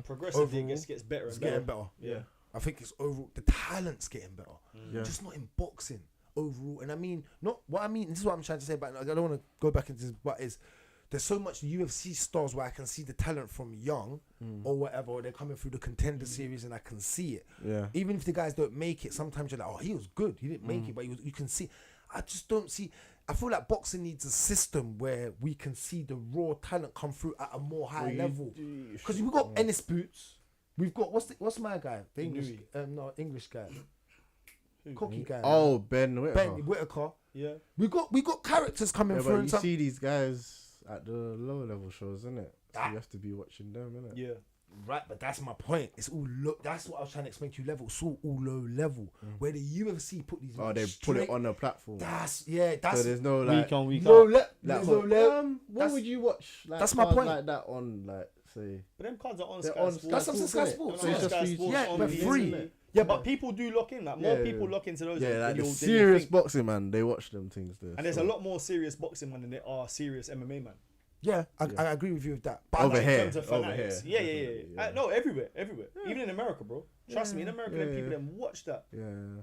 Progressively, Overall, it gets better It's and better. getting better. Yeah. I think it's overall the talent's getting better. Yeah. Just not in boxing overall. And I mean, not what I mean. This is what I'm trying to say. But I don't want to go back into this. But there's so much UFC stars where I can see the talent from young or whatever, or they're coming through the Contender series and I can see it. Yeah. Even if the guys don't make it, sometimes you're like, oh, he was good. He didn't make it, but you can see. I just don't see. I feel like boxing needs a system where we can see the raw talent come through at a more high level. Because we've got Ennis Boots. We've got what's my guy? The English, English guy, cocky guy. Oh, Ben Whittaker. Yeah. We got characters coming through. But And you see these guys at the lower level shows, innit? So you have to be watching them, innit? Yeah. Right, but that's my point. It's all low. That's what I was trying to explain to you. Level, it's all low level. Where the UFC put these. Oh, they put it on a platform. That's so there's no like. Week on, week no out. le- Like, there's no le- what would you watch? Like, that's my cards point. Like that on, like, say. But them cards are on They're Sky on Sports. That's on Sky innit? Sports. So it's just Sky for you- Sports yeah, on but the free. internet. Yeah, But people do lock in. Like more people lock into those. Yeah, than like the you'll serious think. boxing man, they watch them things there. And there's a lot more serious boxing man than there are serious MMA man. Yeah, I agree with you with that. But Over In here, terms of over fanatics. here, Yeah. definitely, No, everywhere. Even in America, bro. Trust me, in America, them yeah. people them watch that. Yeah.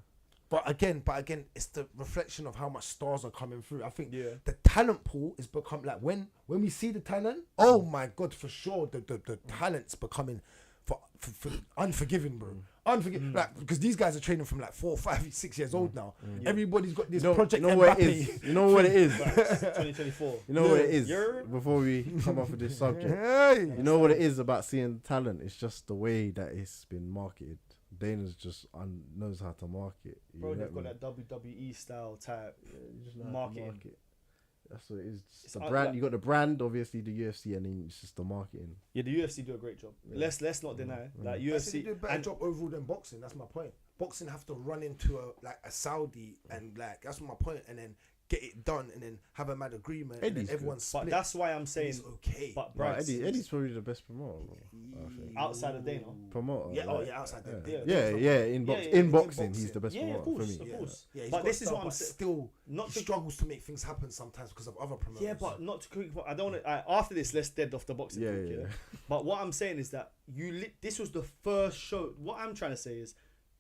But again, it's the reflection of how much stars are coming through. I think Yeah. the talent pool is become like when we see the talent, oh my god, for sure the talent's becoming for unforgiving, bro. Unforgiving, like because these guys are training from like 4, 5, 6 years old now. Everybody's got this project. You know what it Mbappe. is? You know what it is? 2024. You know what it is? You're- Before we come off with this subject, Hey. you know what it is about seeing talent? It's just the way that it's been marketed. Dana's just knows how to market. You Bro, get they've got me? that WWE style type You just know how to marketing. market. That's what it is. Just It's the like- brand. You got the brand, obviously the UFC, and then it's just the marketing. Yeah, the UFC do a great job. Let's not deny. Like I think UFC they do a better and job overall than boxing. That's my point. Boxing have to run into a Saudi and like that's my point, and then get it done, and then have a mad agreement, and Eddie's then everyone's but split. that's why I'm saying. It's okay. But Right, Bragz, Eddie's probably the best promoter. Bro, I think. outside of Dana. Promoter. Yeah, like, outside that. Yeah. In in boxing, boxing. he's the best Yeah, of promoter course, for me. of course. Yeah, he's But got this is style, what I'm but saying. still, Not he to- struggles to make things happen sometimes because of other promoters. Yeah, but not to quick. I don't want to. After this, let's dead off the boxing. Yeah, talk, yeah. But what I'm saying is that this was the first show. What I'm trying to say is,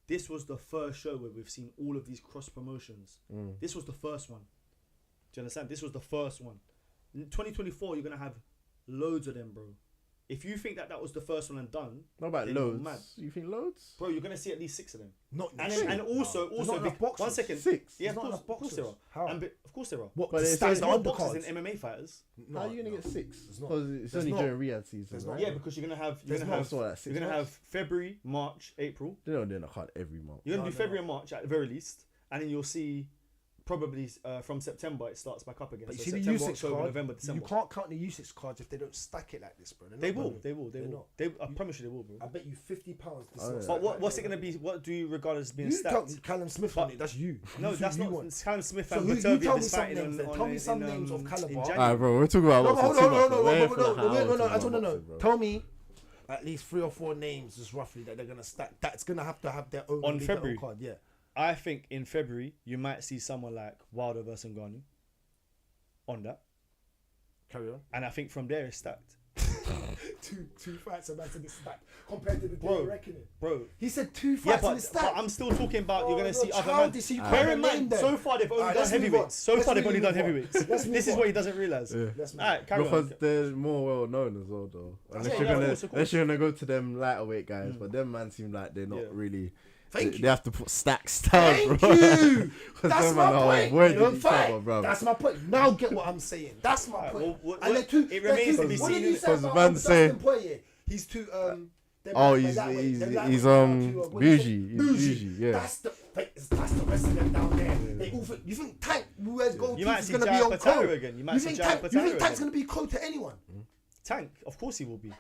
this was the first show where we've seen all of these cross promotions. This was the first one. Do you understand? This was the first one. In 2024, you're gonna have loads of them, bro. If you think that was the first one and done, Not about then you're loads. mad. You think loads? Bro, you're gonna see at least 6 of them. not And next then, year. and also, There's not enough boxers. 1 second. 6. Yeah, There's not of course there are. enough boxers. How? Of course there are. What? But to it's- stand it's the More undercards? boxers than MMA fighters. No, How are you gonna no. get 6? There's not. Because it's There's only not. during Riyadh season, There's right? not. Yeah, because you're gonna have So what, 6 you're gonna months? have February, March, April. They don't do a card every month. You're gonna No, do no, February and March at the very least, and then you'll see probably from September it starts back up again. But you So see the September, usage October, card. November, You December. can't count the usage cards if they don't stack it like this, bro. They're They not will, gonna- they will, they they're will. not. They, I promise you, they will, bro. I bet you £50. This Oh, looks yeah. But like what's that. it gonna be? What do you regard as being You tell stacked? Callum Smith But- on it. That's you. No, Who's that's who you not. want? Callum Smith So and you tell Batovia me is some fighting names then. Tell me some names of caliber. in Alright, January. Alright, bro, we're talking about No, boxing hold too on, much, bro. We're for like an hour no. I talking just about want to boxing, know. bro. Tell me at least 3 or 4 names, just roughly, that they're gonna stack. That's gonna have their own On legal February. card. Yeah. I think in February you might see someone like Wilder versus Ngannou on that, Carry on. and I think from there it's stacked. two fights are about to be stacked compared to the Bro. day reckoning. Bro, He said 2 yeah, fights and but it's stacked. I'm still talking about you're gonna see other men. childish, so you Bear can't in name mind, them. so far they've only Alright, done let's move on. heavyweights. So Let's far they've really only done move on. heavyweights. Let's move This is on. what he doesn't realize. Let's move Alright, on. carry Because on. they're more well known as well, though. Unless yeah, you're of gonna, course. unless you're gonna go to them lighter weight guys, but them man seem like they're not Yeah. really. Thank they you. have to put stacks down, Thank bro. you. 'Cause That's them my man are point. avoiding You don't each other, fight. bro. That's my point. Now get what I'm saying. That's my Alright, point. well, what- And they're too, it they're remains too, to be what seen, did you innit? say Because about man say- Dustin Poirier? He's too Oh, they're he's lightweight, he's they're he's lightweight down to, what do you say? bougie. He's bougie, yeah. That's the rest of them down there. They all think, you think Tank, whoever's goalkeeper You might is see going to Jai be on Patara code? again. You might You see think Jai Tank, you Patara think Tank's again. going to be code to anyone? Tank, of course he will be.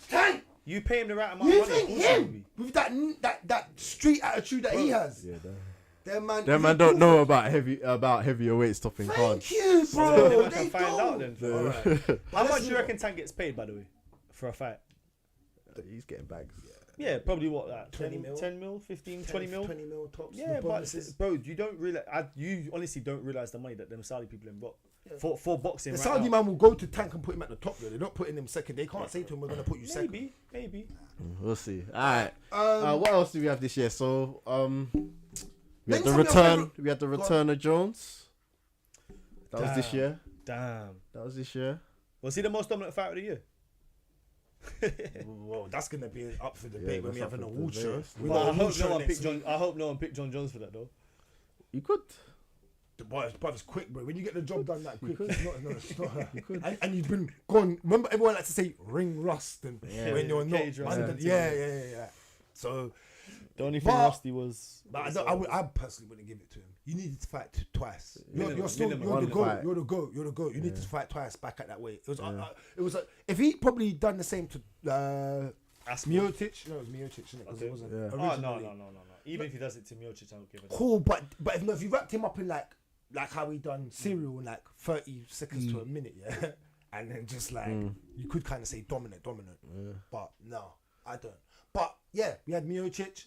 Tank! You pay him the right amount You of money. think of course he will him, be. with that street attitude that he has, Yeah, them man, them man don't know about heavier weights topping cards. Thank you, So bro. then I They can find out don't. then. Alright. How much let's do you move reckon Tank gets paid, by the way, for a fight? He's getting bags. Yeah, probably what that 20 mil? 10 mil, 15, 20 mil. 20 mil tops. Yeah, with but bonuses. bro, you don't realize. You honestly don't realize the money that them Saudi people have got for boxing. The right Saudi now. man will go to Tank and put him at the top. Though. They're not putting him second. They can't say to him, "We're gonna put you second." Maybe. We'll see. All right. Um, What else do we have this year? So we had Name the some of your return. favourite- We had the return of Jones. That was this Damn. year. Damn. That was this year. Was he the most dominant fighter of the year? Well, that's gonna be up for Yeah, debate when that's we have up an for award show. debate. We But got I an hope award show no one next picked John. week. I hope no one picked Jon Jones for that though. You could. But it's quick, bro. When you get the job done that quick, it's not. And you've been gone. Remember, everyone likes to say ring rust, and when you're not, Cage rust. yeah. So, The only thing But- Rusty was. but I personally wouldn't give it to him. You needed to fight twice. Minimum, You're still minimum. you're the One goat. fight. You're the goat. You're the goat. You need to fight twice back at that weight. It was if he probably done the same to Miocic. No, it was Miocic, isn't it? 'Cause it wasn't Yeah. Oh originally. no. Even if he does it to Miocic, I don't give a damn. Cool, but if you wrapped him up in like how he done serial in like 30 seconds to a minute, yeah, and then just like you could kind of say dominant, but no, I don't. But yeah, we had Miocic,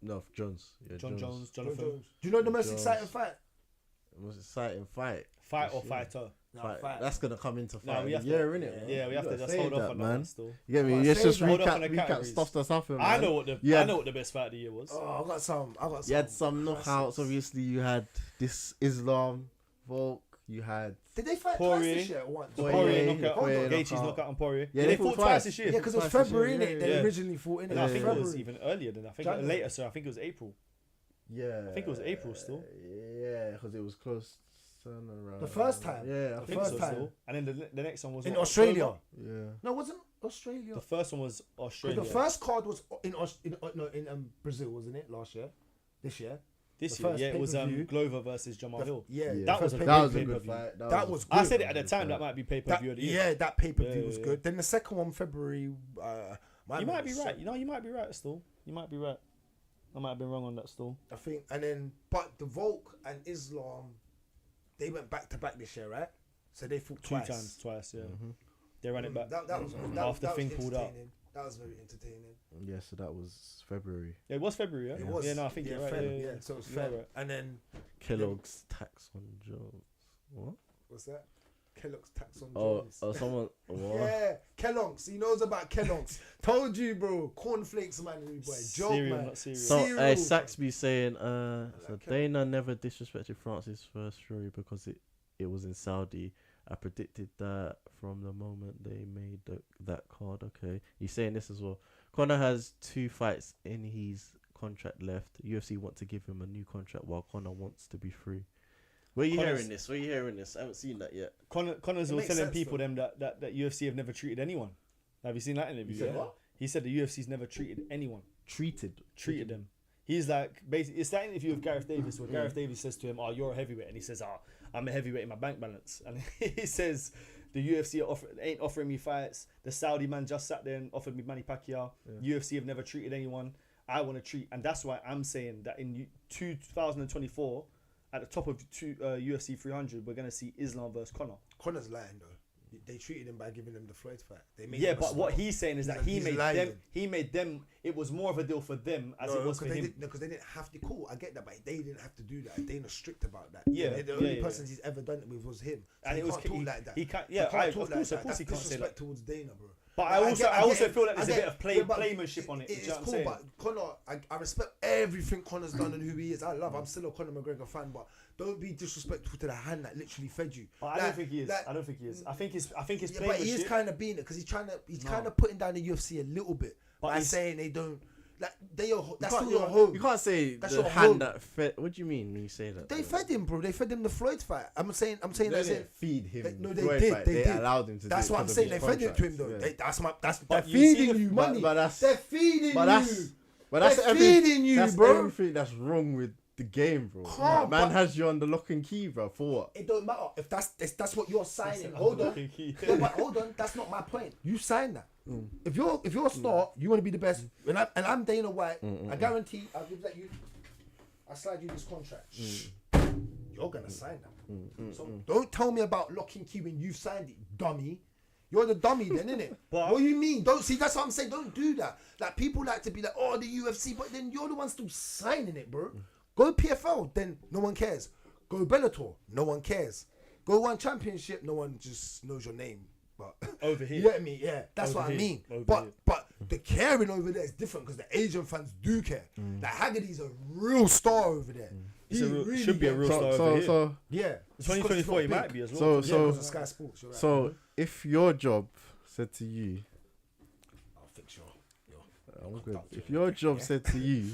No, Jones. Yeah, Jon Jones, Jon Jonathan. Jones. Do you know the most Jones. exciting fight? The most exciting fight. Fight or This year. fighter? No, Fight. fight. That's gonna come into No, fight. we have to- innit? Yeah, we have to just say hold off that, on man. that still. You get me? Well, Let's say just that. Hold off on the recap categories. stuff that's happened. I man. know what the You had- I know what the best fight of the year was. Oh, I got some. You had some classics. knockouts. Obviously, you had this Islam, Volk. You had Did they fight Poirier. twice this year or once? Poirier, Poirier yeah, knockout. Poirier Gaethje's knockout. knockout on Poirier. Yeah, they they fought fought twice twice. this Yeah, year. because it was Twice this February, year, innit? yeah, They yeah. originally fought in No, I think it was February. even earlier than I think January. later. So I think it was April. Yeah. I think it was April still. Yeah, because it was close turnaround. The first time? Yeah, I I think think first so time. still. And then the next one was In what, Australia. October? Yeah. No, it wasn't Australia. The first one was 'Cause Australia. the first card was in Brazil, wasn't it? Last year, this year. This the year, first yeah, it was pay-per-view. Glover versus Jamal Hill. Yeah, Yeah. That was a first good That was a pay-per-view. good fight. That was I good. said it at the time. That might be pay per That, view of the year. yeah, that pay per view Yeah, was yeah, good. Then the second one, February. You might be right. You know, you might be right still. You might be right. I might have been wrong on that still. I think, and then but the Volk and Islam, they went back to back this year, right? So they fought Twice, yeah. They ran it back. That was After that Finn was pulled out. entertaining. That was very entertaining. Yeah, so that was February. Yeah, it was February, yeah? It was. Yeah, no, I think you're right. Feb, Yeah. So it was You're Feb. right. And then Kellogg's tax on Jones. What? what's that? Kellogg's tax on Oh, Jones. someone. What? Yeah, Kellogg's. He knows about Kellogg's. Told you, bro. Cornflakes, man. Boy. Joke, Cereal, man. not cereal. So, Cereal. Saxby saying, so Kellogg's. Dana never disrespected Francis' first fury because it was in Saudi. I predicted that from the moment they made that card. Okay, he's saying this as well. Conor has 2 fights in his contract left. UFC want to give him a new contract while Conor wants to be free. Where are you Conor's- hearing this? Where are you hearing this? I haven't seen that yet. Connor's It was makes telling sense, people though. them that UFC have never treated anyone. Have you seen that interview? He said Yeah. what? He said the UFC's never treated anyone. Treated. Treated them. He's like, basically, it's that interview with Gareth Davis where Gareth Davis says to him, "Oh, you're a heavyweight," and he says, "Oh, I'm a heavyweight in my bank balance," and he says, "The UFC ain't offering me fights. The Saudi man just sat there and offered me Manny Pacquiao. UFC have never treated anyone. I want to treat," and that's why I'm saying that in 2024, at the top of UFC 300, we're gonna see Islam versus Conor. Connor's lying though. They treated him by giving him the Floyd fight. They made Yeah, him a but what star. he's saying is that He's he lying. made them. It was more of a deal for them as it was for him. Because they didn't have to. Cool, I get that, but they didn't have to do that. Dana's strict about that. Yeah, the only yeah. person he's ever done it with was him. So And he it was can't talk like that. He can't. He Yeah, can't of talk course, like that. he That's can't say disrespect that. towards Dana, bro. But Like, I also get- feel like there's I a get- bit of but playmanship on it. Do you It's know what I'm cool, saying? but Conor, I respect everything Conor's done and who he is. I'm still a Conor McGregor fan, but don't be disrespectful to the hand that literally fed you. But I don't think he is. I don't think he is. I think it's Yeah, but he is playmanship. kind of being it because he's kind of putting down the UFC a little bit But by he's- saying they don't. Like that's You still can't- your home. You can't say That's the your hand home. that fed. What do you mean when you say that? They though? fed him, bro. They fed him the Floyd fight. I'm saying They that. didn't feed him. No, the they Floyd did. fight. They They did. allowed him to. That's do it what I'm 'cause of saying. They his fed it to him contracts, though. yeah. They're But you see feeding the- you money. but that's- They're feeding But you. that's They're everything- feeding you, that's bro. everything that's wrong with the game, bro. Can't, Man but- has you on the lock and key, bro. For what? It don't matter if that's what you're signing. Hold on. Yeah, but hold on. That's not my point. You sign that. If you're a star, you want to be the best. And I'm Dana White. I guarantee I'll give that you. I slide you this contract. You're gonna sign that. So don't tell me about lock and key when you've signed it, dummy. You're the dummy then, innit? But- What do you mean? Don't see. That's what I'm saying. Don't do that. Like people like to be like, oh, the UFC, but then you're the one still signing it, bro. Go PFL, then no one cares. Go Bellator, no one cares. Go One Championship, no one just knows your name. But Over here. you get me? Yeah, that's Over what I here. mean. Over But here. but the caring over there is different because the Asian fans do care. Like Haggerty's a real star over there. He's He a real- really should be a gets- real star over here. So Yeah, 2024, he might be as well. So- Yeah, so- because of Sky Sports. You're right. so if your job said to you, I'll fix your. I'm good. If your job said to you,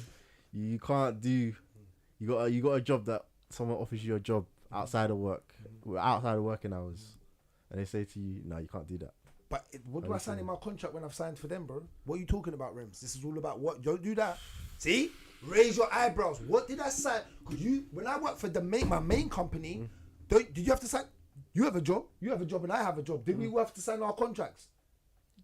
you can't do, you got a job that someone offers you a job outside of work, outside of working hours, and they say to you, no, you can't do that. But what do I sign in my contract when I've signed for them, bro? What are you talking about, Rimz? This is all about what? Don't do that. See? Raise your eyebrows. What did I sign? Because when I work for my main company, did you have to sign? You have a job, and I have a job. Did we all have to sign our contracts?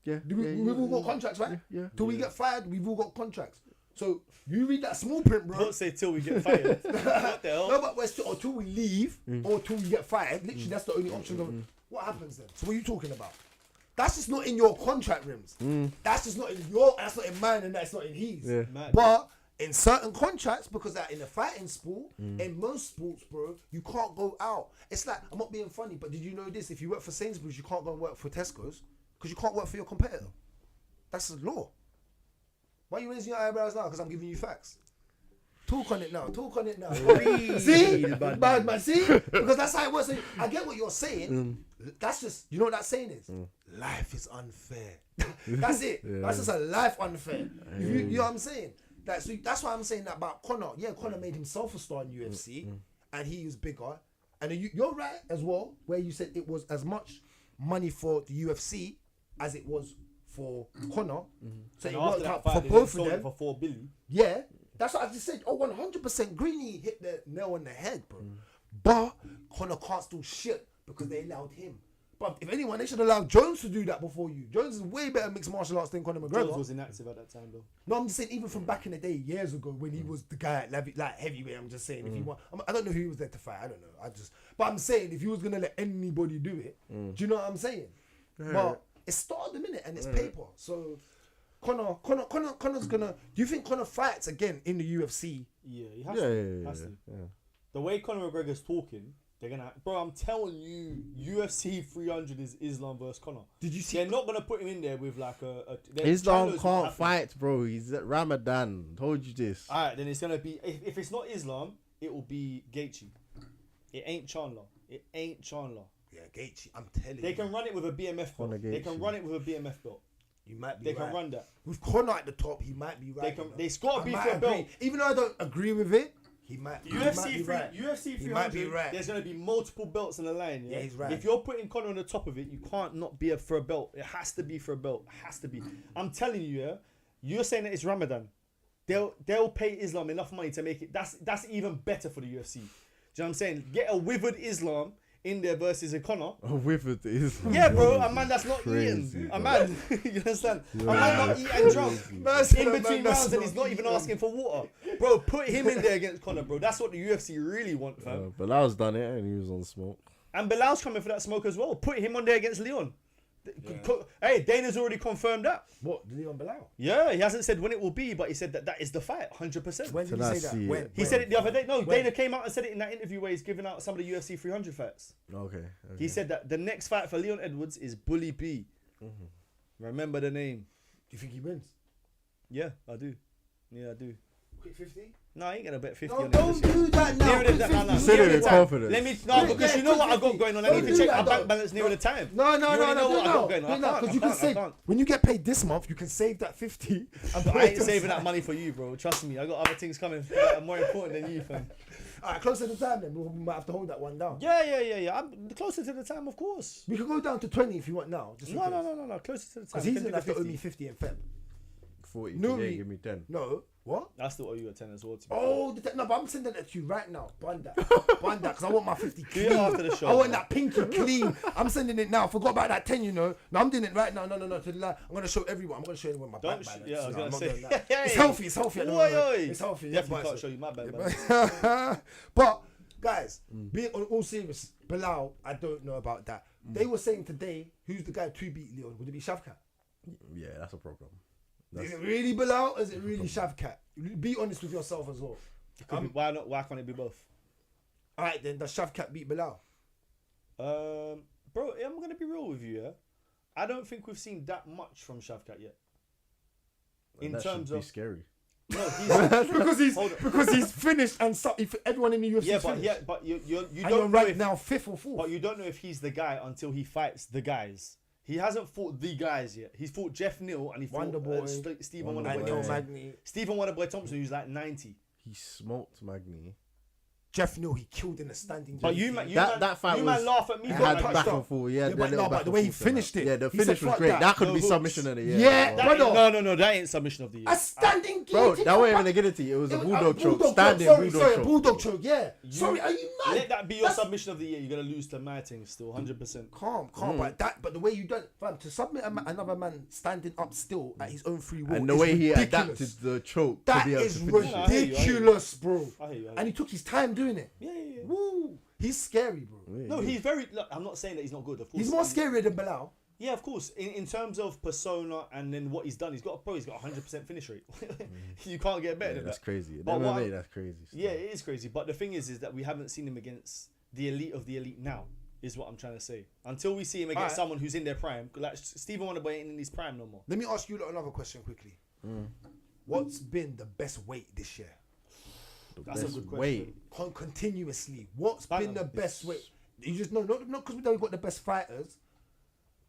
Yeah. We've all got contracts, right? Yeah. Till we get fired, we've all got contracts. So you read that small print, bro. Don't say till we get fired. What the hell? No, but or till we leave or till we get fired. Literally, that's the only option. What happens then? So what are you talking about? That's just not in your contract, Rimz. That's just not in your. That's not in mine, and that's not in his. Yeah. Mad. But in certain contracts, because that in a fighting sport, in most sports, bro, you can't go out. It's like, I'm not being funny, but did you know this? If you work for Sainsbury's, you can't go and work for Tesco's because you can't work for your competitor. That's the law. Why are you raising your eyebrows now? Because I'm giving you facts. Talk on it now. See? Bad man. See? Because that's how it works. I get what you're saying. That's just, you know what that saying is? Life is unfair. That's it. That's just a life unfair. You know what I'm saying? That's why I'm saying that about Conor. Yeah, Conor made himself a star in UFC, and he was bigger. And you're right as well, where you said it was as much money for the UFC as it was for Conor. So And it after worked that out fight, for they both sold of it them. for 4 billion. Yeah, that's what I just said. Oh, 100%. Greeny hit the nail on the head, bro. But Conor can't do shit because they allowed him. But if anyone, they should allow Jones to do that before you. Jones is way better mixed martial arts than Conor McGregor. Jones was inactive at that time, though. No, I'm just saying, even from back in the day, years ago, when he was the guy at like heavyweight. I'm just saying, if he want, I don't know who he was there to fight. I don't know. But I'm saying, if he was gonna let anybody do it, do you know what I'm saying? But it's stardom, innit, and it's paper. So Conor's gonna. Do you think Conor fights again in the UFC? Yeah, he has to. Has to. Yeah. The way Conor McGregor's talking, they're gonna. Bro, I'm telling you, UFC 300 is Islam versus Conor. Did you see? They're not gonna put him in there with like a Islam Chandler's not can't happy. fight, bro. He's at Ramadan. Told you this. Alright, then it's gonna be. If it's not Islam, it will be Gaethje. It ain't Chandler. Yeah, Gaethje. I'm telling you. They can run it with a BMF Conor belt. They can Gaethje. run it with a BMF belt. You might be They right. can run that. With Conor at the top, he might be right. They can. you know. They got to I be might for a belt. agree. Even though I don't agree with it, he might be right. UFC He might be 300, right. there's going to be multiple belts in the line. Yeah, Yeah, he's right. If you're putting Conor on the top of it, you can't not be for a belt. It has to be for a belt. It has to be. I'm telling you, yeah. You're saying that it's Ramadan. They'll pay Islam enough money to make it. That's even better for the UFC. Do you know what I'm saying? Get a withered Islam in there versus a Conor. With it is. Yeah, bro, a man that's not Crazy, eating. bro. A man, you understand? A man not eating drunk. In between rounds and he's not even asking for water. Bro, put him in there against Conor, bro. That's what the UFC really want, fam. But Lau's done it and he was on smoke. And Bilal's coming for that smoke as well. Put him on there against Leon. Hey, Dana's already confirmed that. What? Leon Belal? Yeah, he hasn't said when it will be, but he said that is the fight, 100%. When did Till I he say that? see When? it. He said it the other day. No, When? Dana came out and said it in that interview where he's giving out some of the UFC 300 fights. Okay. He said that the next fight for Leon Edwards is Bully B. Remember the name. Do you think he wins? Yeah, I do. Yeah, I do. Quick 50? No, I ain't gonna bet 50 No, on it. don't do that now. Nearer the time. You said it with confidence. Let me Yeah, because yeah, you know what I got 50. going on. I Don't need to do check that, my though. bank balance nearer the time. No, You already know what I got going on. Because you can save, when you get paid this month, you can save that 50. I ain't saving that money for you, bro. Trust me. I got other things coming that are more important than you, fam. Alright, closer to the time then. We might have to hold that one down. Yeah. I'm closer to the time, of course. We can go down to 20 if you want now. Just No. Closer to the time. Because he's Can going do to have to the owe me 50. 50 in Feb. 40. No, Yeah, we- give me 10. No. What? I still owe you a 10 as well. Oh, no, but I'm sending that to you right now. Bun that, because I want my 50 Do clean. it after the show. I want bro. that pinky clean. I'm sending it now. Forgot about that 10, you know. No, I'm doing it right now. No. To the lie. I'm going to show everyone. I'm going to show everyone my bank balance. Yeah, I was No, gonna I'm not say. doing that. Hey. It's healthy. It's healthy. Oi. It's healthy. Definitely yeah, can't show you my bank balance. but guys, being on all serious, Bilal, I don't know about that. They were saying today, who's the guy to beat Leon? Would it be Shavkat? Yeah, that's a problem. Is it really Bilal or is it really Shavkat? Be honest with yourself as well. Why not? Why can't it be both? Alright then, does Shavkat beat Bilal? Bro, I'm gonna be real with you. Yeah, I don't think we've seen that much from Shavkat yet. In that terms should be of scary. no, he's because he's finished and if everyone in the UFC but you and don't you're know right if, now 5th or 4th. but you don't know if he's the guy until he fights the guys. He hasn't fought the guys yet. He's fought Jeff Neal and he fought Wonderboy, Stephen Wonderboy. Wonderboy Neil Thompson. Magny. Stephen Wonderboy Thompson, who's like 90. He smoked Magny. Jeff Neal, he killed in a standing. But That fight you was. man laugh at me. It for had that. back and forth. Yeah, but the way he finished it. Yeah, the he finish said, was "Fuck great. that." That could No be hooks. submission of the year. Yeah, Well, brother. No, that ain't submission of the year. A standing bro, guillotine. that wasn't even a guillotine. It was a bulldog choke. Standing sorry, bulldog choke. bulldog choke. Yeah. Sorry, are you mad? Let that be your submission of the year. You're gonna lose to my thing still, 100%. Calm. But the way you done, fam, to submit another man standing up still at his own free will, And the is way he ridiculous. adapted the choke. That to be able is to finish it. I hear you. ridiculous, bro. I hear you. And he took his time doing it. Yeah. Woo. He's scary, bro. No, he's very. Look, I'm not saying that he's not good. Of course, He's more scarier than Bilal. Yeah, of course. In terms of persona and then what he's done, he's got 100% finish rate. You can't get better Yeah, than that's that. crazy. But what MMA, that's crazy. Yeah, it is crazy. But the thing is that we haven't seen him against the elite of the elite now. Is what I'm trying to say. Until we see him against someone who's in their prime, like Stephen Wonderboy ain't in his prime no more. Let me ask you another question quickly. What's been the best weight this year? That's a good question. Wait. Continuously. What's been the Bantam. best weight? You just know, not because we don't got the best fighters,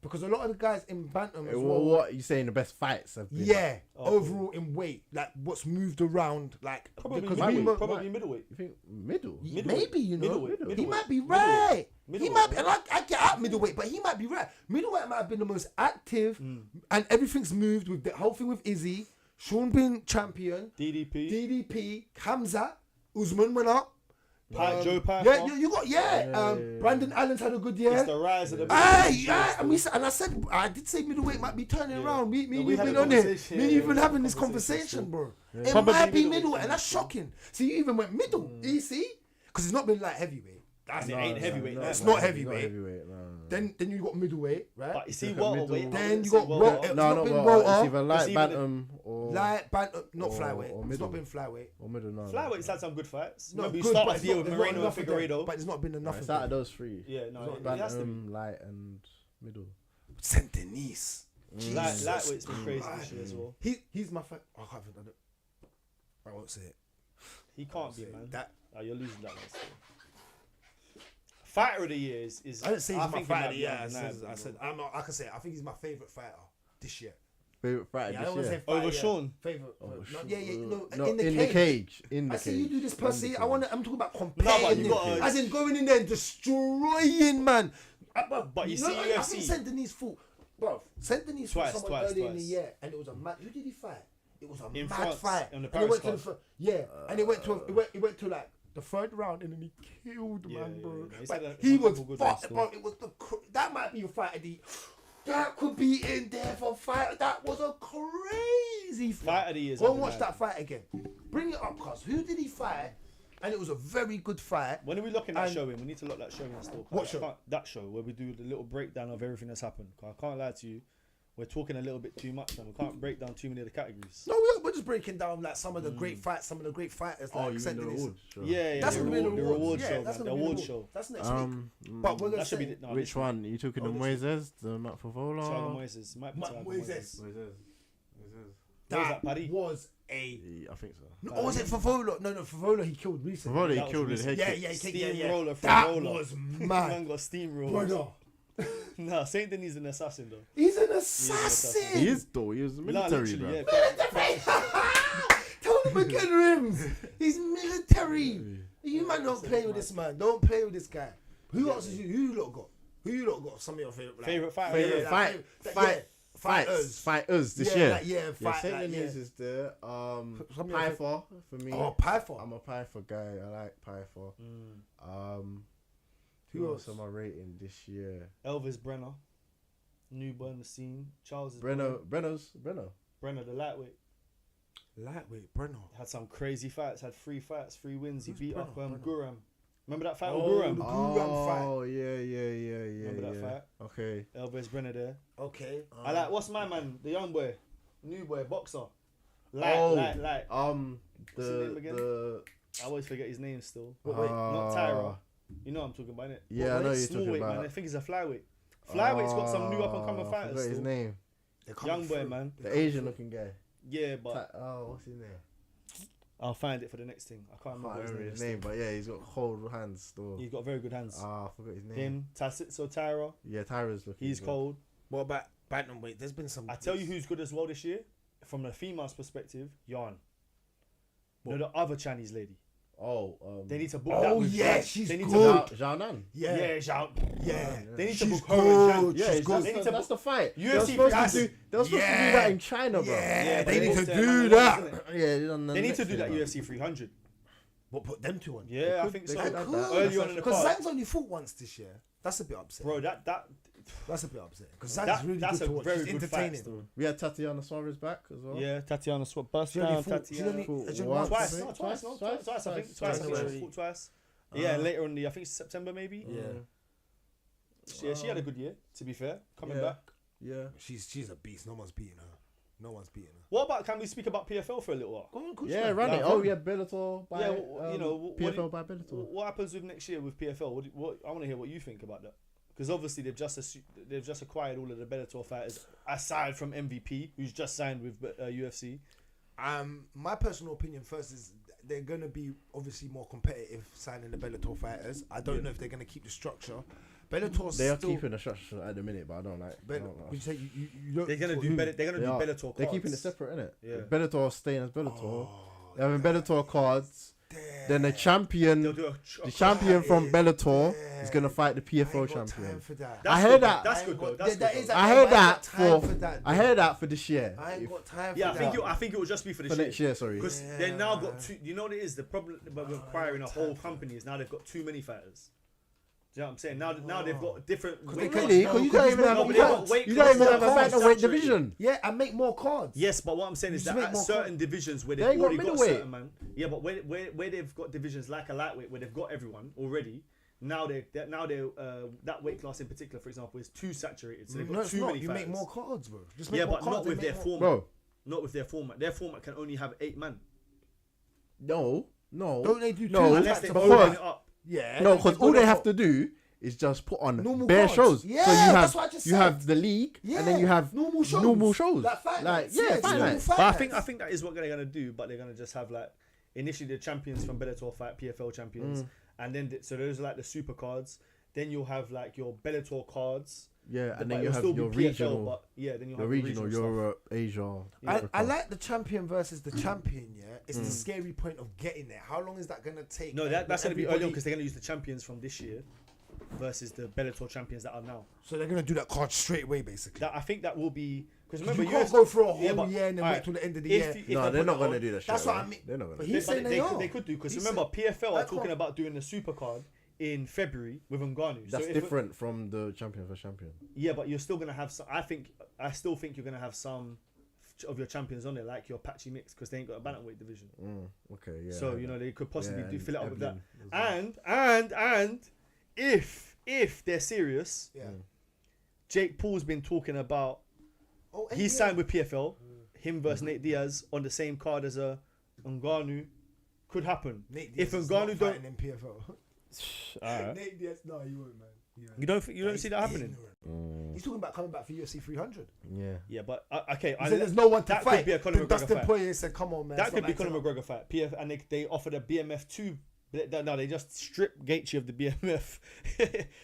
because a lot of the guys in Bantam as well. What are you saying? The best fights have been? Yeah, overall in weight, like what's moved around, like Probably because middleweight. Probably middleweight. You think middle? maybe you know Middleweight. he might be right. He Middleweight, might be, and I get out middleweight, but he might be right. Middleweight might have been the most active, and everything's moved with the whole thing with Izzy, Sean being champion, DDP, Hamza, Usman went up. Joe Piper. Yeah, you got Brandon Allen's had a good year. It's the rise of the I did say middleweight might be turning around. Me we you've had been a on it. conversation, Me yeah, you've been yeah, having this conversation conversation, bro. Yeah. It Probably might be middleweight. middleweight, and that's shocking. See, you even went middle. You see, because it's not been like heavyweight. It ain't heavyweight. no, it's now. not heavyweight. No. Then you got middleweight, right? But you see, Look at welterweight. middle. Then you See got welterweight. It's No, not been not welter. It's either It's light even- bantam or Light bantam, not or flyweight. or It's middle. not been flyweight. or middle. No, Flyweight's had some good fights. No, Remember, you good, start but off it's the year not- with it's not Moreno and enough of them. Figueiredo. But it's not been enough. It's of out of them. those three. Yeah, no, It's it has to be. bantam, light, and middle. Saint Denis. Lightweight's been crazy this year as well. He's my favorite. I won't say it. He can't be, man. That You're losing that one still. Fighter of the year is I didn't say he's my think he fighter. might be Yeah, undeniable, I said bro. I'm not. I can say it. I think he's my favorite fighter this year. Favorite fighter Yeah, I don't this want to year. say fighter. Over Sean. Favorite. Oh, No, in the cage. I see you do this per se. I'm talking about but comparing. you gotta- As in going in there and destroying, man. But you see I think UFC. Saint Denis fought, bro. Saint Denis fought someone Twice. earlier in the year, and it was a mad. Who did he fight? It was a In mad France, fight. on the And it Paris went to card. and it went to like the third round, and then he killed man, bro. yeah. He's But had a he was couple good fucked, ones bro. It was that might be a fight of the. That could be in there for fight. That was a crazy fight. Fight of the year is Go and watch undeniable. that fight again. Bring it up, cuz. Who did he fight? And it was a very good fight. When are we locking that And- show in? We need to lock that show in still. What show? That show where we do the little breakdown of everything that's happened. 'Cause I can't lie to you, we're talking a little bit too much, man. We can't break down too many of the categories. No, we're just breaking down like some of the great fights, some of the great fighters. Like Oh, you mean Saint the Denis. awards? Sure. Yeah, That's the gonna be the reward awards. show, Yeah, man. that's The gonna be award the show. That's next week. But we're gonna That should be say no, Which one? You talking the Moises, the Matt Favola? Thiago Moises. Might be Thiago Moises. Moises. that Paddy? was a. I think so. No, or was it Favola? No, Favola he killed recently. Favola, That he killed was his head Yeah, kick. yeah, Steamroller from That roller. was Man mad. got steamroller. Brother, Nah, Saint Denis is an assassin though. he's an assassin. He is though. He was Nah, military, literally, bro. yeah. Tell him again, Rimz. He's military. You man don't play with this man. Don't play with this guy. Who else is you? Who you lot got? Who you lot got? Some of your favorite. Like, Favorite fighter. Favorite Yeah, fighters this yeah, year. Like, yeah, Yeah, fight. Saint Like, Denis yeah. is there. Some of your Python for me. Oh, Python. I'm a Python guy. I like Python. Who Who else? else am I rating this year? Elvis Brenner. Newborn the scene. Charles is Brenno. Brenner, the lightweight. Lightweight, Breno. Had some crazy fights. Had 3 fights, 3 wins. He Who's beat up Brenner? Guram. Remember that fight with Oh, Guram? the Guram fight. Oh, yeah. Remember that fight? Okay. Elvis Brenner there. Okay. I like, what's my man? The young boy. New boy, boxer. The I always forget his name still. Wait, Not Tyra. You know what I'm talking about, innit? Yeah, I know you're Small talking weight, about. man. I think he's a flyweight. Flyweight's got some new up and coming I fighters. forgot his Still. name. Young boy, man. The Asian looking guy. Yeah, but What's his name? I'll find it for the next thing. I can't I can't remember remember his name, but yeah, he's got cold hands still. He's got very good hands. I forgot his name. Him, Tassitso Tyra. Yeah, Tyra's looking. He's good. cold. What about bantamweight? There's been some. I tell you who's good as well this year, from the female's perspective, Yarn. No, the other Chinese lady. Oh, They need to book that. Oh with yeah, her. she's They need good. Zhao Nan. Yeah, Yeah, Zhao. yeah. They need to She's book her and good. Zhang. Yeah, She's good. They need to that's the fight. UFC They were supposed that's- to do that in China, bro. Yeah, but they need booked to them on do the that. ones, innit? Yeah, They need to do that UFC 300. What, put them two on? Yeah, I could- think they so. could have that. Early on in the Because card. Zhang's only fought once this year. That's a bit upsetting. Bro, That's a bit upsetting. Because Zhang's really that's good to a watch. very She's good fight entertaining. still. We had Tatiana Suarez back as well. Yeah, Tatiana Swap bust She only down. fought- she Tatiana only- Fought has she once, twice. I No, think. twice. I think twice. I think January. she fought twice. Yeah, later in the, I think September maybe. Yeah. Yeah, she had a good year. To be fair, coming Yeah. back. Yeah. She's a beast. No one's beating her. What about? Can we speak about PFL for a little while? Go on, coach. Yeah, man. run it. Like, Oh, yeah, Bellator by, Yeah, well, you know, what do PFL you- by Bellator. What happens with next year with PFL? What I want to hear what you think about that. Because obviously they've just acquired all of the Bellator fighters aside from MVP, who's just signed with UFC. My personal opinion first is they're gonna be obviously more competitive signing the Bellator fighters. I don't know if they're gonna keep the structure. Bellator's They are still, keeping the structure at the minute, but I don't like. Would you say you don't? They're gonna for do who? better. They're gonna They do are. Bellator. They're cards. keeping it separate, innit? Yeah. Bellator staying as Bellator. Oh, They're having Bellator cards. Then the They'll champion, do the champion from Bellator Yeah. is gonna fight the I PFL ain't got champion. time for that. I heard that. That's good though. That's That good. is though. a- I I heard ain't that got time for. for that, I heard that for this year. I ain't got time Yeah, for I that. think it will just be for For this next year, sorry. Because they now got two. You know what it is? The problem about acquiring a whole company is now they've got too many fighters. Do you know what I'm saying? Now they've got different. Because weight they classes. Really? Because you don't even have. No, You but they got don't weight you don't even classes have a that are bantamweight saturated. division. Yeah, and make more cards. Yes, but what I'm saying is You just that make at more certain divisions where They they've ain't got already got middleweight. certain man. Yeah, but where they've got divisions like a lightweight where they've got everyone already. Now they that weight class in particular, for example, is too saturated. So they've got No, it's too not. many You fighters. make more cards, bro. Just make Yeah, more but cards not and with make their more- format. Bro, Not with their format. Their format can only have 8 man. no. Don't they do No, two Unless types they of because- open cards? it up. Yeah. No, because all they have to do is just put on Normal bare cards. shows. Yeah, so you have that's what I just you said. have the league, and then you have normal shows. normal shows. Like fight nights. yeah, just fight normal nights. fight But nights. I think that is what they're gonna do. But they're gonna just have like initially the champions from Bellator fight PFL champions, and then so those are like the super cards. Then you'll have like your Bellator cards. Yeah, and but then you it'll have still your be PFL, regional, but yeah, then you'll your have regional, the stuff. Europe, Asia. I Africa. like the champion versus the champion. Yeah, it's the scary point of getting there. How long is that gonna take? No, that's gonna be early Everybody- because they're gonna use the champions from this year versus the Bellator champions that are now. So they're gonna do that card straight away, basically. That I think that will be because 'Cause remember you can't go through a whole Yeah, but- year and then wait alright, till the end of the if year. you- if No, they they're put not it gonna on- do that. That's straight what I away. mean. They're not gonna. But do he's that. saying they are. They could do because He's remember PFL are that talking can't- about doing the super card in February with Ngannou. That's so if different from the champion for champion. Yeah, but you're still gonna have some. I still think you're gonna have some of your champions on there, like your Patchy Mix, because they ain't got a bantamweight division. Okay, yeah. So you know they could possibly Yeah, fill it up with that. Evelyn as well. And if they're serious, Yeah. Jake Paul's been talking about Oh, and he's yeah. signed with PFL, him versus Nate Diaz on the same card as a Ngannou. Could happen. Nate If Diaz is Ngannou not don't- fighting in PFL. Alright. Nate Diaz, no, he won't, man. He won't. You don't He's see that happening? ignorant. He's talking about coming back for UFC 300. Yeah. Yeah, but okay. He said there's no one to that fight. could be a Conor Then McGregor Dustin fight. Poirier said, "Come on, man." That it's could not be like Conor tonight." McGregor fight. And they offered a BMF 2. No, they just stripped Gaethje of the BMF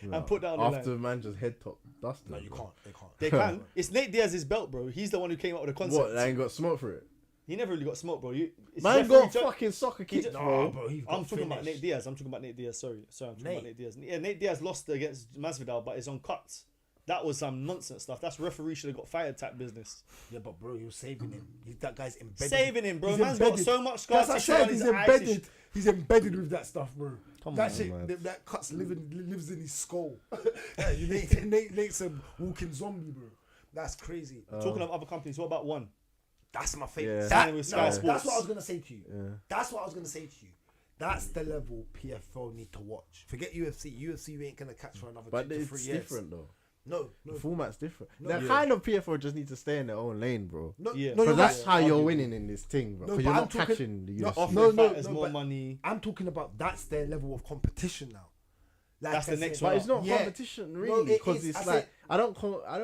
and put that on the After line. man just head top dusted. No, you can't. They can't. They can. It's Nate Diaz's belt, bro. He's the one who came up with the concept. What? They ain't got smoke for it. He never really got smoked, bro. It's Man referee got ju- fucking soccer kicks, just- bro. bro, he I'm talking about Nate Diaz. Sorry, I'm talking about Nate Diaz. Yeah, Nate Diaz lost against Masvidal, but it's on cuts. That was some nonsense stuff. That's referee should have got fired type business. Yeah, but bro, you're saving him. That guy's embedded. Saving him, bro. He's Man's got embedded. so much scar That's what I tissue said. on He's his eyes. embedded. He's embedded with that stuff, bro. Come that on, shit, man. that cuts lives in his skull. Nate's a walking zombie, bro. That's crazy. Talking of other companies, what about One? That's my favorite. Yeah. Signing with Sky That's Sports. what I was gonna say to you. Yeah. That's what I was gonna say to you. That's the level PFL need to watch. Forget UFC. UFC you ain't gonna catch for another 2 to 3 years. But it's different though. No. The format's different. No. The kind of PFL just need to stay in their own lane, bro. No, that's how you're winning in this thing, bro. Because you're not catching the UFC. There's more money. I'm talking about that's their level of competition now. Like that's the next one. But it's not competition really, because it's like I don't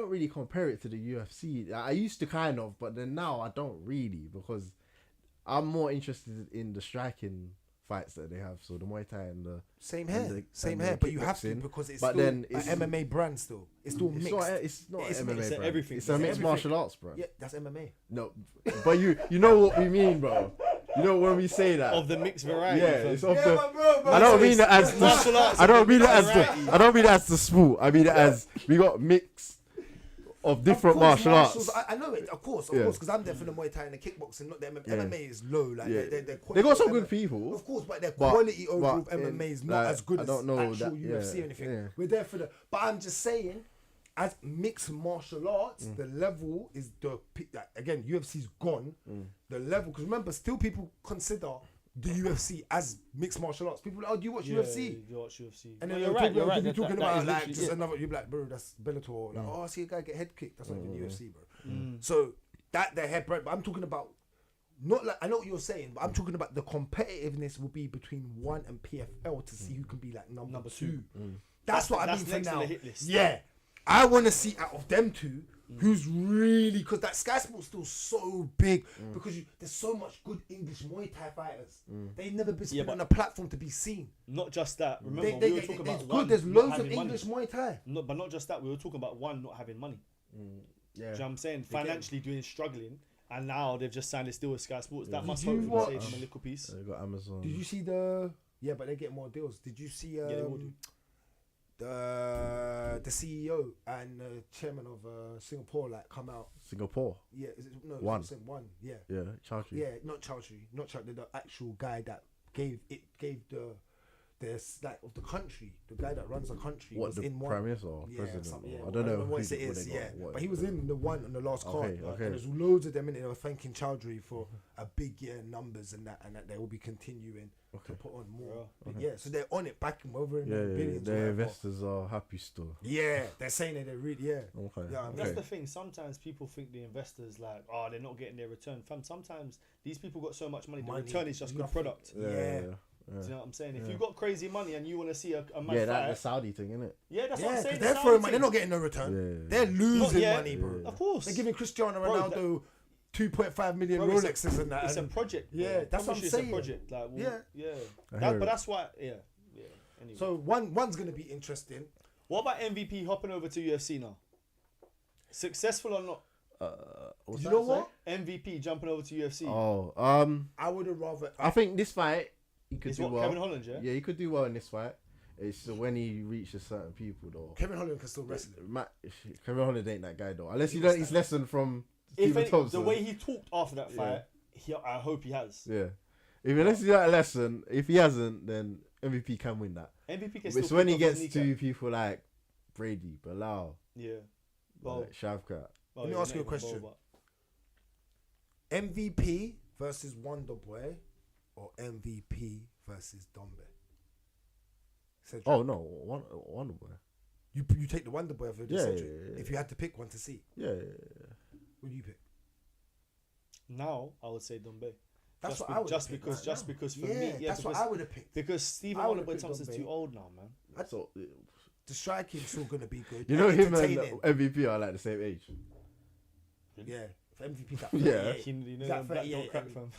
really compare it to the UFC. I used to kind of, but then now I don't really, because I'm more interested in the striking fights that they have. So the Muay Thai and the same hair, but you have to, because it's still an MMA brand still. It's still mixed. It's not MMA brand. Everything. It's a mixed martial arts brand. Yeah, that's MMA. No, but you know what we mean, bro. You know when we say that of the mixed variety. Yeah, it's of the. Bro, I don't mean it as the. I don't mean it as the sport. I mean it as we got mix of different martial arts. I know it, of course, because I'm there for the Muay Thai and the kickboxing, not the MMA. MMA is low, like they got some good people, of course, but their quality overall of MMA is not as good as actual UFC or anything. Yeah. We're there for the, but I'm just saying, as mixed martial arts, the level is again, UFC's gone. The level, because remember, still people consider the UFC as mixed martial arts. People are like, oh, do you watch UFC? You watch UFC. And then you're right. You'll be talking about like just another. You're like, bro, that's Bellator. Like, oh, I see a guy get head kicked. That's not even UFC, bro. So that their head, but I'm talking about not like I know what you're saying, but I'm talking about the competitiveness will be between one and PFL to see who can be like number two. That's what I mean for now. Yeah, I want to see out of them two. Who's really, because that Sky Sport's still so big because there's so much good English Muay Thai fighters. They've never been on a platform to be seen. Not just that. Remember, we were talking about one. There's loads of English Muay Thai. No, but not just that. We were talking about one not having money. Yeah. Do you know what I'm saying? Financially struggling, and now they've just signed a deal with Sky Sports. That must you hopefully save them a little piece. They got Amazon. Did you see but they get more deals. Did you see they will do. The CEO and chairman of Singapore come out. Singapore. Yeah, One. Yeah. Yeah, Chowdhury. Yeah, not Chowdhury. The actual guy that gave the of the country. The guy that runs the country was in one. Prime Minister or president? Yeah, I don't know what it is. Yeah, but he was in the one on the last card. Okay. And there's loads of them in it. They were thanking Chowdhury for a big year in numbers and that they will be continuing to put on more. Yeah, so they're on it, backing over in the billions. The investors are happy still. Yeah, they're saying that they're really Okay. Yeah, that's the thing. Sometimes people think the investors they're not getting their return. Sometimes these people got so much money. The return is just good product. Yeah. Do you know what I'm saying? If you got crazy money and you want to see a mad fight, that's the Saudi thing, isn't it? Yeah, that's what I'm saying. They're throwing money. They're not getting no return. They're losing money, bro. Of course. They're giving Cristiano Ronaldo 2.5 million Rolexes and that. It's a project. Yeah, that's what I'm saying. It's a project. Yeah. But that's why. Yeah. Anyway. So one's gonna be interesting. What about MVP hopping over to UFC now? Successful or not? You know what? MVP jumping over to UFC. I would have rather. I think this fight he could do well. Kevin Holland, yeah. Yeah, he could do well in this fight. It's when he reaches certain people though. Kevin Holland can still wrestle. Kevin Holland ain't that guy though, unless he learned his lesson from Stephen Thompson. The way he talked after that fight, I hope he has. Yeah. Unless he learned a lesson, if he hasn't, then MVP can win that. MVP can still. It's when he gets to people like Brady, Bilal, Shavkat. Let me ask you a question. MVP versus Wonderboy or MVP versus Dombe? Cedric. Oh no, Wonderboy. You take the Wonderboy over the Cedric. Yeah. If you had to pick one to see. Yeah. What do you pick? Now I would say Dombe. That's what I would just because for me, that's what I would have picked. Because Stephen Wonderboy Thompson's too old now, man. I thought the striking's still gonna be good. You know him and MVP are like the same age. Yeah. If MVP's that 38. You know that 38 crack from.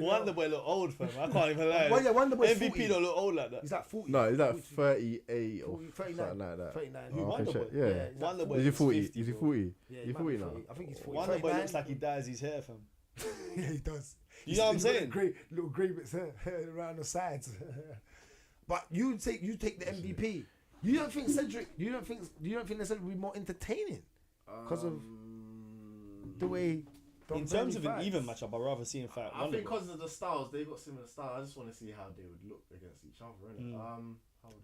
Wonderboy look old, fam. I can't even lie. Well, yeah, Wonderboy MVP don't look old like that. He's like 40. No, he's like 38 or 39, something like that. 39. Wonderboy? Yeah. Wonderboy Is he 40? 50, Is he bro. 40? Yeah, He's 40 now. I think he's 40. Wonderboy looks like he dyes his hair, fam. Yeah, he does. You know what I'm saying? Little grey bits around the sides. But you take the MVP. You don't think Cedric? You don't think that Cedric would be more entertaining because of the way? In terms of an even matchup, I'd rather see him fight. I think because of the styles, they've got similar styles. I just want to see how they would look against each other.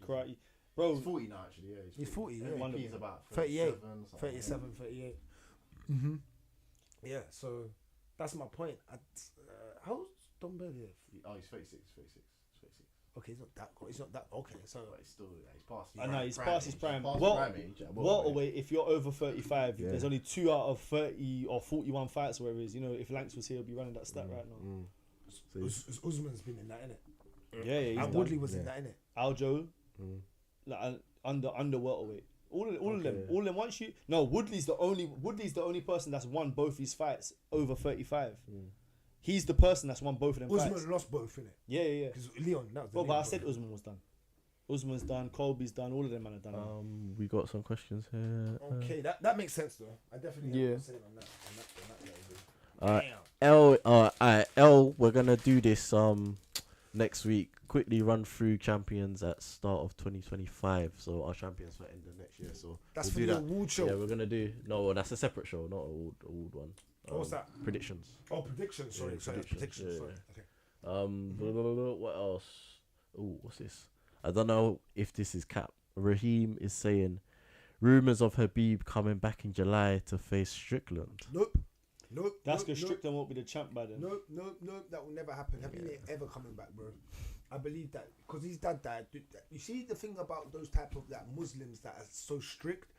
Karate, bro. He's 40 now, actually. Yeah, he's 40. Yeah, MVP's about 38, 37, 38. Yeah, so That's my point. How's Don Bellier? Oh, he's 36. Okay, he's not that. He's not that. Okay, so But he's still, he's past. I know he's prime past his age. prime. Past Well, prime age, welterweight, if you're over 35, Yeah. there's only 2 out of 30 or 41 fights, or whatever it is. You know, if Lankz was here, he'll be running that stat right now. So Usman's been in that, innit? Yeah, he's And done. Woodley was in that, innit? Aljo, like under welterweight. All of them. Woodley's the only person that's won both his fights over 35. He's the person that's won both of them Usman fights. lost both, innit? Yeah. Because Leon, that was the Well, but Leon I said brother. Usman was done. Usman's done. Colby's done. All of them man have done. it. we got some questions here. Okay, that makes sense though. I definitely Yeah. have to say on that. Alright, L, we're gonna do this next week. Quickly run through champions at start of 2025. So our champions for end of next year. So That's we'll for do the that. award show. Yeah, we're gonna do that's a separate show, not an award one. What's that? Predictions. Oh, predictions. Sorry, Yeah, predictions. predictions, Sorry. yeah. Okay. What else? Oh, what's this? I don't know if this is cap. Raheem is saying rumors of Habib coming back in July to face Strickland. Nope. That's because Strickland won't be the champ by then. Nope. That will never happen. Habib ain't ever coming back, bro. I believe that because his dad died. You see the thing about those type of Muslims that are so strict.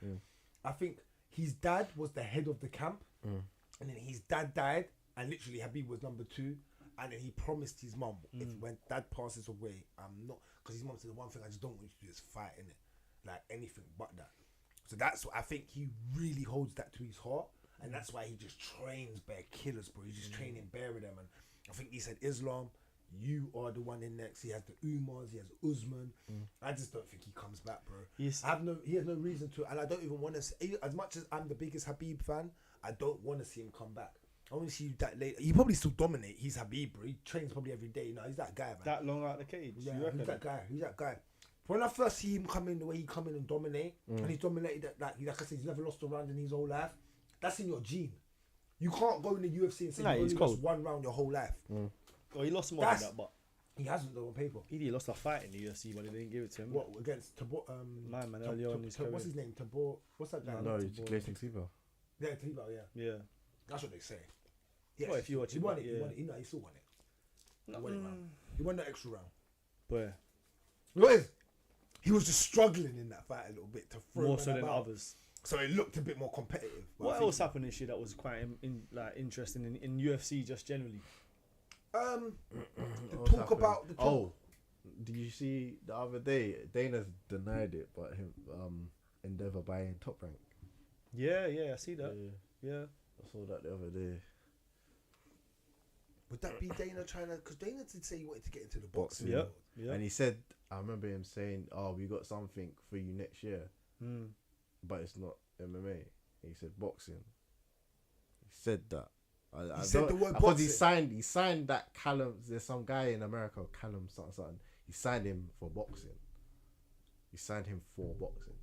I think his dad was the head of the camp, and then his dad died, and literally Habib was number 2, and then he promised his mum if when dad passes away, I'm not, because his mum said the one thing I just don't want you to do is fight in it, like anything but that. So that's what I think he really holds that to his heart, and that's why he just trains bare killers, bro. He's just training bare with them, and I think he said Islam. You are the one in next. He has the Umars. He has Usman. I just don't think he comes back, bro. He has no reason to, and I don't even want to. See, as much as I'm the biggest Habib fan, I don't want to see him come back. I want to see that later. He probably still dominate. He's Habib, bro. He trains probably every day. You know, he's that guy, man. That long out the cage. Yeah, You reckon? he's that guy. He's that guy. When I first see him come in, the way he come in and dominate, and he's dominated that, like I said, he's never lost a round in his whole life. That's in your gene. You can't go in the UFC and say you only lost one round your whole life. Well, he lost more than that, but he hasn't though on paper. he lost a fight in the UFC, but they didn't give it to him. What against Tabor? Man, early on in his career. What's his name? Tabor. What's that guy? No, Not it's Tabor. Glacier Tibo. Yeah, Tebow. Yeah, Yeah. that's what they say. Yes. Well, if you watch he it, won but it. yeah. He won it. No, he still won it. He won it, man. He won the extra round. But What is? He was just struggling in that fight a little bit to throw more man so than about. others. So it looked a bit more competitive. But I What think else happened this year that was quite interesting in UFC just generally? Talk about the talk. Oh, did you see the other day? Dana's denied it, but him Endeavor buying Top Rank. Yeah, I see that. Yeah. I saw that the other day. Would that be Dana trying to? Because Dana did say he wanted to get into the boxing. Yep. world. Yeah. And he said, I remember him saying, "Oh, we got something for you next year, but it's not MMA." He said boxing. He said that. I said don't- the word because boxing. he signed that Callum. There's some guy in America, Callum something. He signed him for boxing. He signed him for boxing.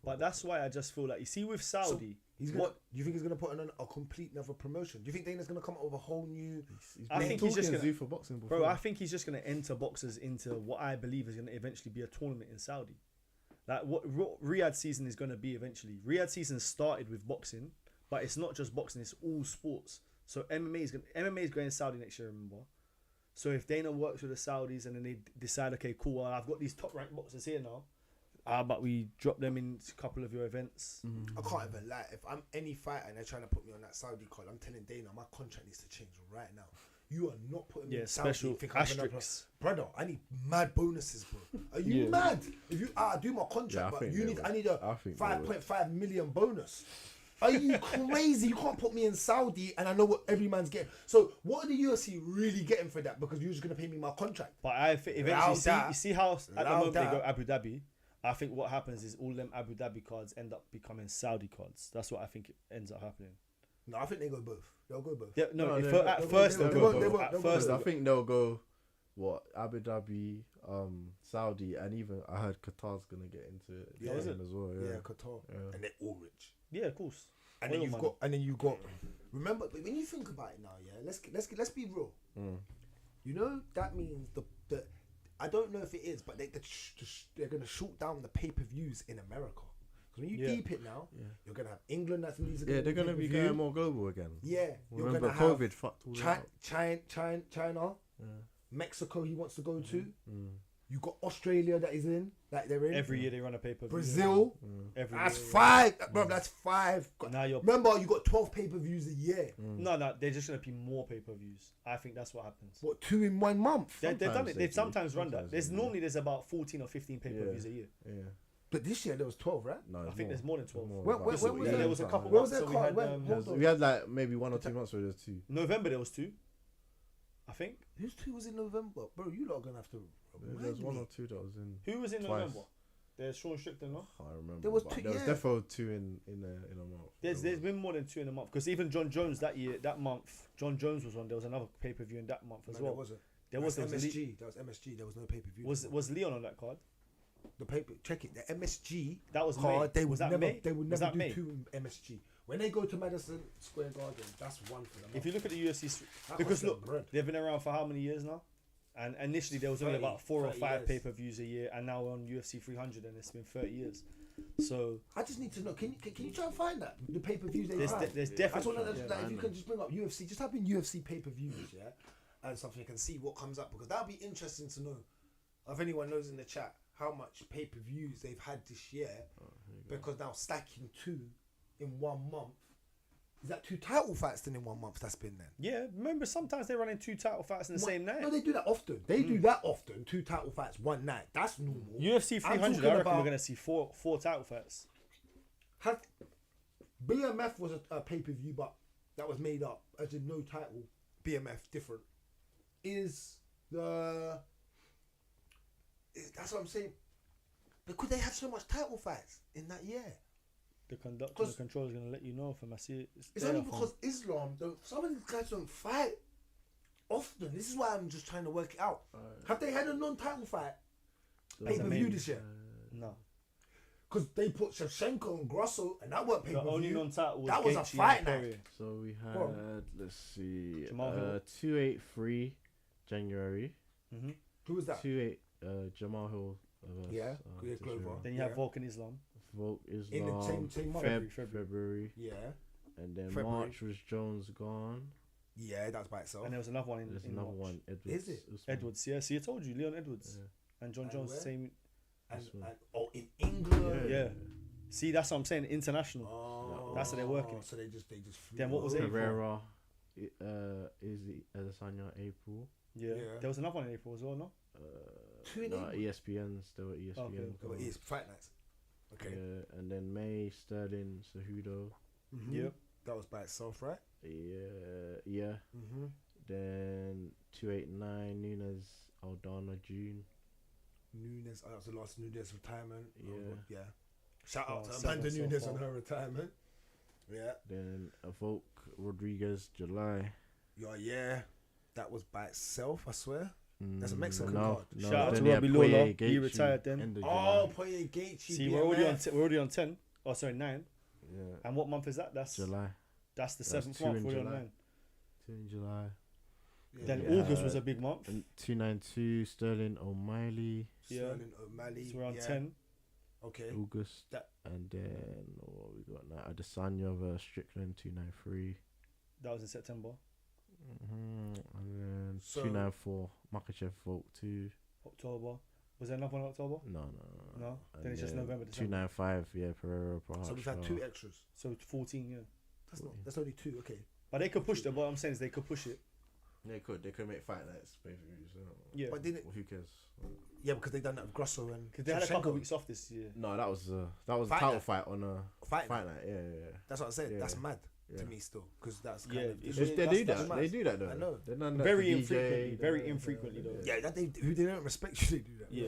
But that's why I just feel like, you see, with Saudi, He's gonna, do you think he's gonna put on a complete another promotion? Do you think Dana's gonna come up with a whole new? I think he's just gonna do for boxing before. bro, I think he's just gonna enter boxers into what I believe is gonna eventually be a tournament in Saudi. Like what Riyadh season is gonna be eventually. Riyadh season started with boxing, but it's not just boxing; it's all sports. So MMA is going to Saudi next year. Remember. So if Dana works with the Saudis and then they decide, okay, cool, I've got these top ranked boxers here now. How about we drop them in a couple of your events? I can't even lie. If I'm any fighter and they're trying to put me on that Saudi card, I'm telling Dana my contract needs to change right now. You are not putting me in Saudi. Special Think I'm gonna asterisks. brother, I need mad bonuses, bro. Are you mad? If you do my contract, but you need, I need a 5.5 million bonus. Are you crazy? You can't put me in Saudi and I know what every man's getting. So what are the UFC really getting for that? Because you're just gonna pay me my contract. But I think eventually, you see how at the moment they go Abu Dhabi. I think what happens is all them Abu Dhabi cards end up becoming Saudi cards. That's what I think it ends up happening. No, I think they go both. They'll go both. Yeah, they first won't, they'll they go won't, both. they At won't. first, I think they'll go Abu Dhabi, Saudi, and even I heard Qatar's gonna get into it Yeah, as well. Yeah, Qatar, and they're all rich. yeah, of course. And Oil then money. you've got. Remember, but when you think about it now, yeah, let's be real. You know that means the I don't know if it is, but they're gonna short down the pay-per-views in America. Because Because when you Yeah. deep it now, Yeah. you're gonna have England that's these. Yeah, they're gonna be going more global again. Yeah, you're Remember gonna have COVID fucked all that up. China, Yeah. Mexico. He wants to go to. Mm. You got Australia that is in, like they're in. Every year they run a pay-per-view. Brazil. Every That's year. 5, bro. That's 5. Now you're Remember, you got 12 pay-per-views a year. no, they're just gonna be more pay-per-views. I think that's what happens. What, 2 in 1 month? They've done Sometimes it. they They've do. sometimes run that. Sometimes There's they do. normally about 14 or 15 pay-per-views a year. Yeah. But this year there was 12, right? No, I think there's more than 12. Where was Yeah, that? there was a couple. Where was months, that so card? we had, Hold on. We had like maybe 1 or 2 months where there's 2. November there was 2. I think. Whose 2 was in November? Bro, you lot are going to have to There's remind 1 me. or 2 that was in. Who was in Twice. November? There's Sean Strickland, no? I remember. There was but 2, There was yeah. defo 2 in a month. There's been more than 2 in a month because even Jon Jones that month, Jon Jones was on. There was another pay-per-view in that month as No, well. there wasn't. There was MSG. That was MSG. There was no pay-per-view. was Leon on that card? the paper? Check it. The MSG That was card. May. They Was would that never. May? They would Was never that do May? 2 MSG. When they go to Madison Square Garden, that's one for them. If you look at the UFC, That because was their look, bread. they've been around for how many years now? And initially there was only 30, about 4 or 30 5 years. pay-per-views a year, and now we're on UFC 300, and it's been 30 years. So I just need to know. Can you try and find that the pay-per-views they there's, have? there's I just definitely. want to yeah. if you can just bring up UFC, just type in UFC pay-per-views, yeah, and something you can see what comes up because that'll be interesting to know. If anyone knows in the chat how much pay-per-views they've had this year, because now stacking 2 in 1 month. Is that 2 title fights then in 1 month that's been then? Yeah, remember sometimes they're running 2 title fights in the same night. No, they do that often. They do that often. 2 title fights one night. That's normal. UFC I'm 300, I talking reckon about- we're gonna see four title fights. Have BMF was a pay-per-view, but that was made up as in no title. BMF different. That's what I'm saying. Because they have so much title fights in that year. The conductor, 'Cause- the controller's gonna let you know if I see it. It's only because Islam, some of these guys don't fight often. This is why I'm just trying to work it out. Have they had a non-title fight pay-per-view maybe. this year? No. Because they put Shevchenko and Grosso, and that weren't The pay-per-view. only non-title was That was a Gaethje fight and night. Poirier. So we had, Go on. let's see, Jamal Hill. 283 January, Mm-hmm. Who was that? 28 Jamal Hill. Versus, Yeah, yeah, Glover. Teixeira. Then you have Yeah. Volk and Islam. Volk Islam. In the same month. February. Yeah, And then February. March was Jones gone. yeah, that's by itself. And there was another one There's in another March. one. Edwards. Is it? Usman. Edwards, yeah. See, I told you, Leon Edwards Yeah. and Jon And Jones, where? same. And in England. Yeah. See, that's what I'm saying. International. Oh, That's how they're working. So they just flew Then what was over. it? Pereira. Izzy Adesanya April. Yeah. Yeah. There was another one in April as well, no? 2 in No, April? ESPN. Still at ESPN. Okay. Oh, it is fight nights. Okay. Yeah, and then May Sterling Cejudo. Mhm. Yeah. That was by itself, right? Yeah. Mm-hmm. Then 289 Nunes Aldana June. Nunes. That was the last Nunes retirement. Yeah. Yeah. Shout out Oh, to seven Amanda so Nunes far. on her retirement. Yeah. Then Volk Rodriguez July. Yeah. That was by itself, I swear. That's a Mexican no, card. No, Shout out then to they Robbie had Lawler. Poirier, He Gaethje, retired then. end of Oh, July. Poirier Gaethje. See, we're already on 10. Oh, sorry, 9. Yeah. And what month is that? That's July. That's the That's 7th 2 month. in We're on July. 9. 2 in July. Then Yeah. August was a big month. And 292 Sterling O'Malley. Yeah. Sterling O'Malley. So we're on yeah. 10. Okay. August. That- And then what we got now? Adesanya versus Strickland 293. That was in September. And then So- 294 Makachev Volk 2. October. Was there another one in October? No. No? And Then it's just November, December. 295, yeah, Pereira Prohaska. So we've had 2 extras. So 14, yeah. That's only 2. Okay. But they could push it. What I'm saying is they could push it. They could make fight nights, basically. So. Yeah. But didn't it? Well, who cares? Yeah, because they done that with Grosso and. Because they had a couple Shevchenko. weeks off this year. No, that was a Fight title night. fight on a Fight fight night. night. Yeah. That's what I said. Yeah. That's mad Yeah. to me still, because that's kind Yeah, of. it's- They That's- do that's that. mad. They do that though. I know. They've done that Very to infrequently. DJ, Very infrequently, though. Yeah, that they don't respect you. They do that. Yeah.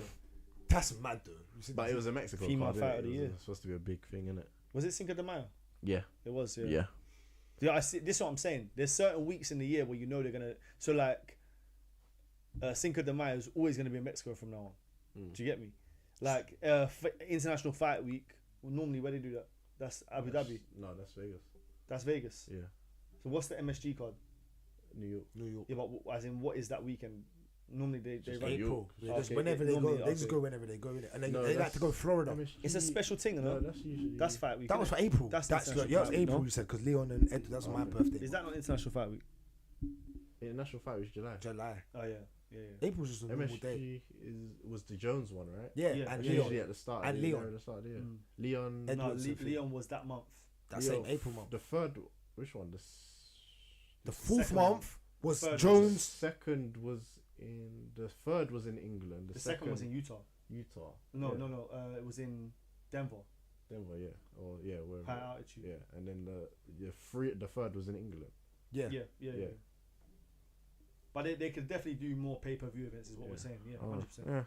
That's mad though. You see But this- it was a Mexico Female card, fight innit? of the It was year. supposed to be a big thing, innit? Was it Cinco de Mayo? Yeah. It was, yeah. Yeah. Yeah, I see. This is what I'm saying. There's certain weeks in the year where you know they're gonna. So like, Cinco de Mayo is always gonna be in Mexico from now on. Do you get me? Like, International Fight Week. Well, normally where they do that? That's Abu Dhabi. No, that's Vegas. That's Vegas. Yeah. So what's the MSG card? New York. New York. Yeah, but as in what is that weekend? Normally they Just run April. Yeah, just Okay, whenever they normally, go, they just okay. go whenever they go in it, and they No, like that's- to go Florida. I mean, It's a special thing, No, no? that's usually. That's fight week. That was innit? for April. That's That's international yeah, it was fight week, April. no? You said because Leon and Ed. That's my birthday. Is that not international fight week? International fight was July. July. Oh yeah. April's just a normal day. MSG was the Jones one, right? Yeah, Yeah. and It's Leon. usually at the start. And of the year, Leon. at the start of the year. Mm. Leon. Ed- No, Edwards and Leon was that month. That Leon, same April month. The third. Which one? The fourth second month was Third Jones. second was in. The third was in England. The second was in Utah. Utah. No, yeah. no. It was in Denver. Denver, yeah, or yeah, wherever. High altitude. Yeah, and then the third was in England. Yeah. Yeah. But they could definitely do more pay-per-view events, is what we're saying. Yeah, 100%. Yeah.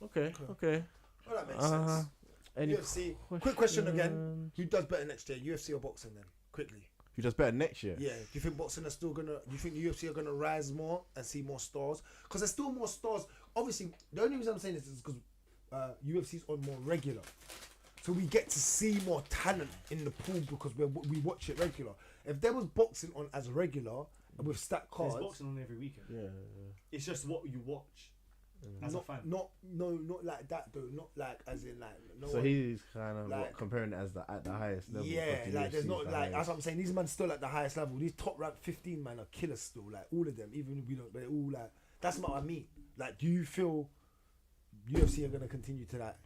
Okay. Well, that makes sense. Any UFC. Quick question again. Who does better next year, UFC or boxing? Then quickly. Who does better next year? Yeah. Do you think boxing are still gonna? Do you think the UFC are gonna rise more and see more stars? Because there's still more stars. Obviously, the only reason I'm saying this is because UFC's on more regular, so we get to see more talent in the pool because we watch it regular. If there was boxing on as regular with stacked cards, There's boxing on every weekend. Yeah. It's just what you watch as a fan. not like that though. Not like as in like. No So one, he's kind of like- comparing it as at the highest level. yeah, because the like there's UFC is not the like highest. that's what I'm saying. These men still at the highest level. These top rank 15 man are killers still. Like all of them, even if we don't, they're all like. That's what I mean. Like, do you feel UFC are gonna continue to that?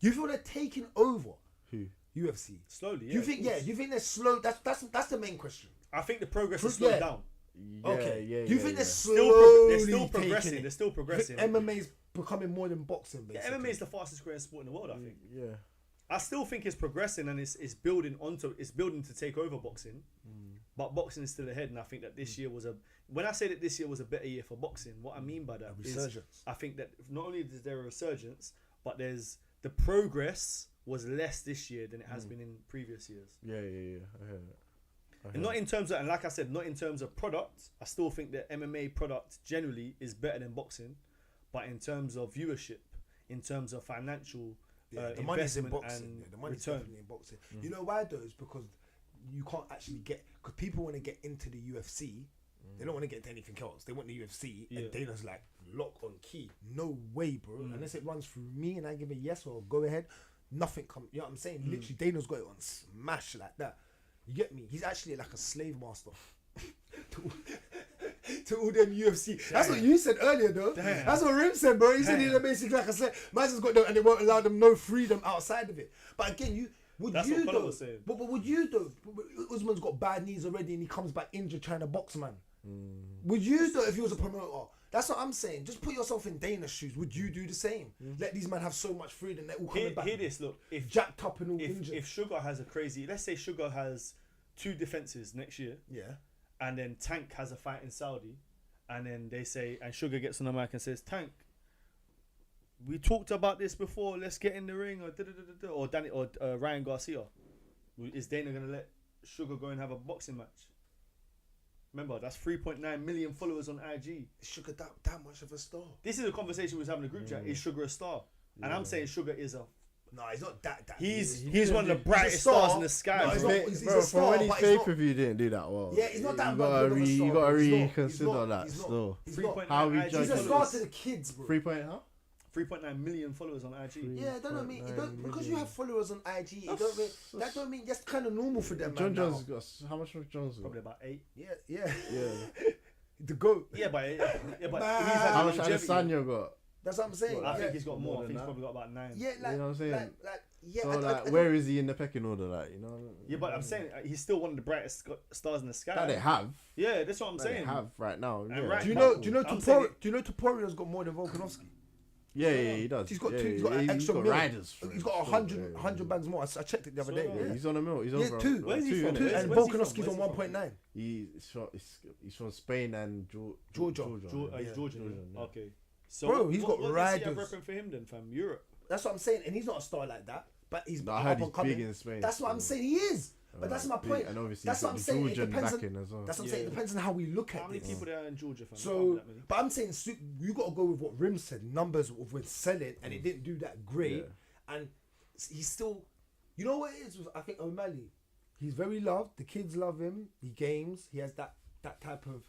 You feel they're taking over Who? UFC? Slowly, yeah. You think? Yeah, you think they're slow? That's the main question. I think the progress For- is slowed yeah. down. Yeah, Okay. Yeah. Do you think yeah. they're They're slowly still taking progressing. it? They're still progressing. MMA's becoming more than boxing. Yeah, Basically. MMA is the fastest growing sport in the world. I think. Yeah. I still think it's progressing and it's building to take over boxing. But boxing is still ahead, and I think that this year was when I say that this year was a better year for boxing, what I mean by that is resurgence. I think that not only is there a resurgence, but there's the progress was less this year than it has been in previous years. Yeah. I heard it. And not in terms of, and like I said, not in terms of product. I still think that MMA product generally is better than boxing, but in terms of viewership, in terms of financial the money's in investment boxing. and Yeah, the money's return. definitely in boxing. You know why though? It's because you can't actually get, because people want to get into the UFC. They don't want to get into anything else. They want the UFC, Yeah. and Dana's like lock on key. No way, bro. Unless it runs through me and I give a yes or go ahead, nothing comes. You know what I'm saying? Literally, Dana's got it on smash like that. You get me? He's actually like a slave master to all them UFC. That's what you said earlier, though. Damn. That's what Rimz said, bro. He said he's basically like a slave. Man's got them, and they won't allow them no freedom outside of it. But again, That's what Conor was saying. But would you though? Usman's got bad knees already, and he comes back injured trying to box, man. Would you though if he was a promoter? That's what I'm saying. Just put yourself in Dana's shoes. Would you do the same? Let these men have so much freedom. They're all coming back Hear this, look. If jacked up and all injured. if Sugar has a crazy, let's say Sugar has 2 defenses next year, yeah. and then Tank has a fight in Saudi, and then they say, and Sugar gets on the mic and says, Tank, we talked about this before. Let's get in the ring, or Danny or Ryan Garcia. Is Dana gonna let Sugar go and have a boxing match? Remember, that's 3.9 million followers on IG. Is Sugar that much of a star? This is a conversation we was having in the group chat. Is Sugar a star? And I'm saying Sugar is a. No, he's not that. He's He's one of the a brightest star. stars in the sky. No, he's bro. not. He's Bro, a from star, when his but he's pay not- per view didn't do that well. Yeah, he's not that You bad gotta of a star, you gotta bro. He's not. reconsider He's not. that He's not. still. He's not. 3.9 How we IG judge He's a it. star followers. to the kids, bro. 3.9 million followers on IG. Yeah, that don't mean it don't, 3.9 because you have followers on IG. It don't mean, that don't mean that's kind of normal for them. John man, Jones now. got how much was Jones got? Probably about 8. Yeah. Yeah. The goat. Yeah, but he's had Man. How much longevity. Adesanya got? That's what I'm saying. I yeah. think he's got more. More I think he's than probably got about 9. Yeah, like, You know what I'm saying? like yeah. So I like, don't- where is he in the pecking order? Like, you know. Yeah, but I'm saying he's still one of the brightest stars in the sky. That they have. Yeah, that's what I'm That they saying. have right now. Yeah. right Do you now- know? I'm Do you know saying Toporio's got more than Volkanovski? Yeah, he does. He's got yeah, two. He's got an he's extra got mil. riders. for He's him got still, 100 bags more. I checked it the other So day. do I. Yeah, Yeah. he's on a mill. He's Yeah, over. 2. Where's he from? innit? Two, Where's- and where's he from? Volkanovski's Where's on he from? 1.9. He's from Spain and Georgia. He's Yeah. Georgian. yeah. Okay. So Bro, he's got what riders. does he have repping for him then, fam? Europe. That's what I'm saying, and he's not a star like that. But he's No, I heard up he's and coming. big in Spain. That's what I'm saying. He is. But that's my Big, point. And obviously, That's he's what got I'm the saying. It Georgian depends on. backing as well. That's what I'm saying. It depends on how we look How at many this. people there are in Georgia, fam? So, but I'm saying you got to go with what Rim said. Numbers of when selling, and it didn't do that great. And he's still, you know what it is? I think O'Malley, he's very loved. The kids love him. He games. He has that type of.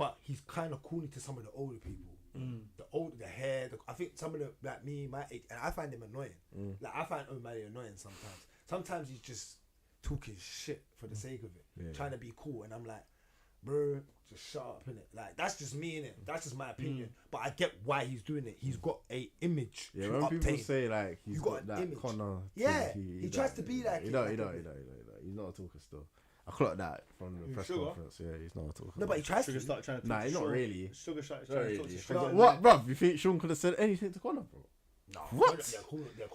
but he's kind of corny to some of the older people. The hair. I think some of the like me, my age, and I find him annoying. Like I find O'Malley annoying sometimes. Sometimes he's just talking shit for the sake of it, trying to be cool, and I'm like, bro, just shut up, innit? Like that's just me, innit? That's just my opinion. But I get why he's doing it. He's got a image. Yeah, when people say like he's got that image. Conor, yeah, he tries to be like. He don't. He's not a talker still. I clocked that from the press conference. Yeah, he's not a talker. No, but he tries Sugar to. Start trying to Nah, he's not really. Sugar started trying to talk to Like, Sean. what, bruv? You think Sean could have said anything to Conor, bro? No, What?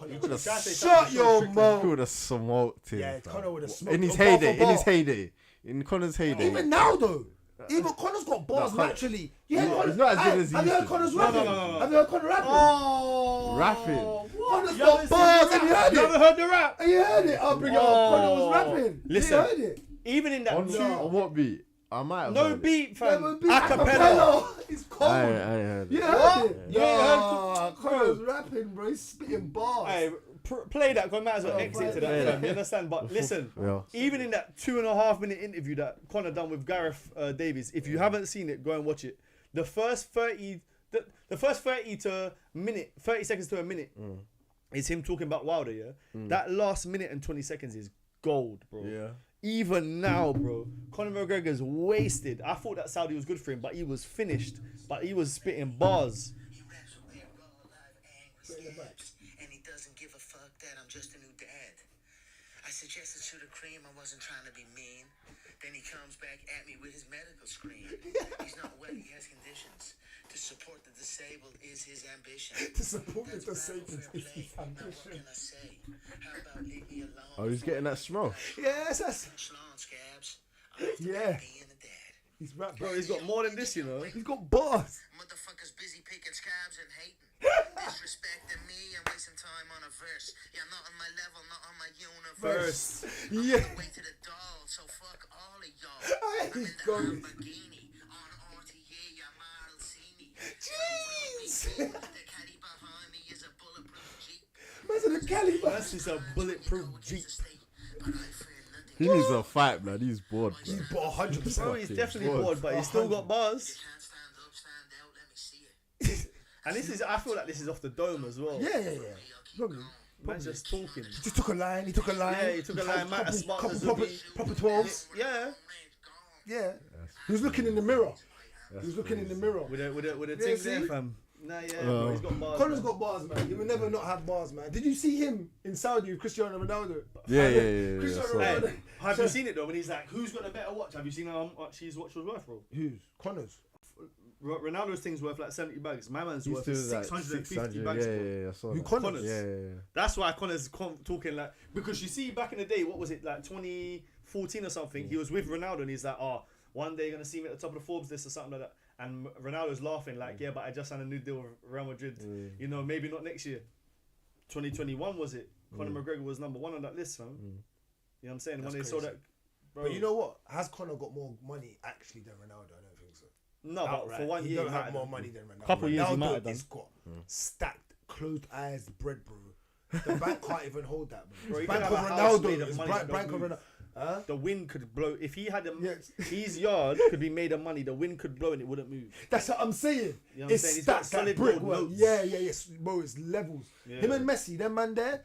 He could have shut your mouth. He would have smoked him. Yeah, Conor would have smoked in his him. heyday. In Conor's heyday. Even now though. Even Conor's got bars naturally. Yeah, he's not as good as he have you used heard to. Conor's rapping? No. Have you heard Conor rapping? Oh, Rapping. Conor's got bars. Have you heard You it? haven't heard the rap? Have you heard it? I'll bring it up. Conor was rapping. Listen. You heard it? Even in that On what beat? I might have no heard it. beat, fam. Acapella. It's cold. I heard You it. heard it? You ain't Nah, Conor's rapping, bro. He's spitting bars. Hey, play that, because I might as well exit to that. play Fam. You understand? But listen, Yeah. even in that 2.5 minute interview that Conor done with Gareth Davies, if you haven't seen it, go and watch it. The first 30 seconds to a minute is him talking about Wilder, yeah? That last minute and 20 seconds is gold, bro. Yeah. Even now, bro, Conor McGregor's wasted. I thought that Saudi was good for him, but he was finished. But he was spitting bars. He raps with their raw, live, angry scabs, and he doesn't give a fuck that I'm just a new dad. I suggested to the cream I wasn't trying to be mean. Then he comes back at me with his medical screen. He's not well, he has conditions. To support the disabled is his ambition. To support the That's disabled fair is play. his Now what ambition. can I say? How about leave me alone? Oh, he's getting that smell. Yes, that's. Schlong scabs. I'm Yeah. being a dad. He's rapping. Bro, he's got more than this, you know. He's got bars. Motherfuckers busy picking scabs and hating. Disrespecting me and wasting time on a verse. Yeah, not on my level, not on my universe. Yeah. I'm way to the doll, so fuck all of y'all. I'm in the going. Lamborghini on RTA, I'm Model Cini. Jeez. The caddy behind me is a bulletproof Jeep. Imagine the caliber. That's just a bulletproof Jeep. But I fear nothing. He needs a fight, man. He's bored, bro. He's bought 100%. Bro, he's definitely bored. bored, but he's still got bars. Can't stand up, stand out, let me see it. And this is, I feel like this is off the dome as well. Yeah. Probably. Man's just talking. He just took a line. Yeah, he took a line. Matt Smart Couple as proper 12s. Yeah. Yeah. He was looking in the mirror. He was looking in the mirror. With a Yeah, thing there, see? fam. Nah, yeah, bro, he's got bars. Connor's man. got bars, man. He will never not have bars, man. Did you see him in Saudi with Cristiano Ronaldo? Yeah. Cristiano I saw Hey, that. Ronaldo. have you seen it though? When he's like, "Who's got a better watch?" Have you seen how much his watch was worth, bro? Who's? Connor's. Ronaldo's thing's worth like 70 bags. My man's He's worth still like 650 600. bags. bro. Yeah, I saw Who that. Connor's? Yeah. That's why Connor's talking like, because you see back in the day, what was it, like 2014 or something? He was with Ronaldo and he's like, "Oh, one day you're gonna see me at the top of the Forbes list or something like that." And Ronaldo's laughing like, "Yeah, but I just signed a new deal with Real Madrid. You know, maybe not next year. 2021 was it? Conor McGregor was number 1 on that list, fam. You know what I'm saying? That's when they saw crazy. that, bro. But you know what? Has Conor got more money actually than Ronaldo? I don't think so. no, but Outright. for 1 he year, don't he might have more done. money than Ronaldo. Couple years, he Ronaldo might have done. has got stacked, closed eyes bread, bro. The bank can't even hold that, bro. Bro, he Bank could of have a house made Ronaldo. of It's money that Bank don't of move. Ronaldo. Huh? The wind could blow. If he had Yes. his yard could be made of money, the wind could blow and it wouldn't move. That's what I'm saying. You know what I'm It's saying? He's got stacked like solid brick gold work. notes. Yeah. Bro, it's levels. Yeah. Him and Messi, them man there.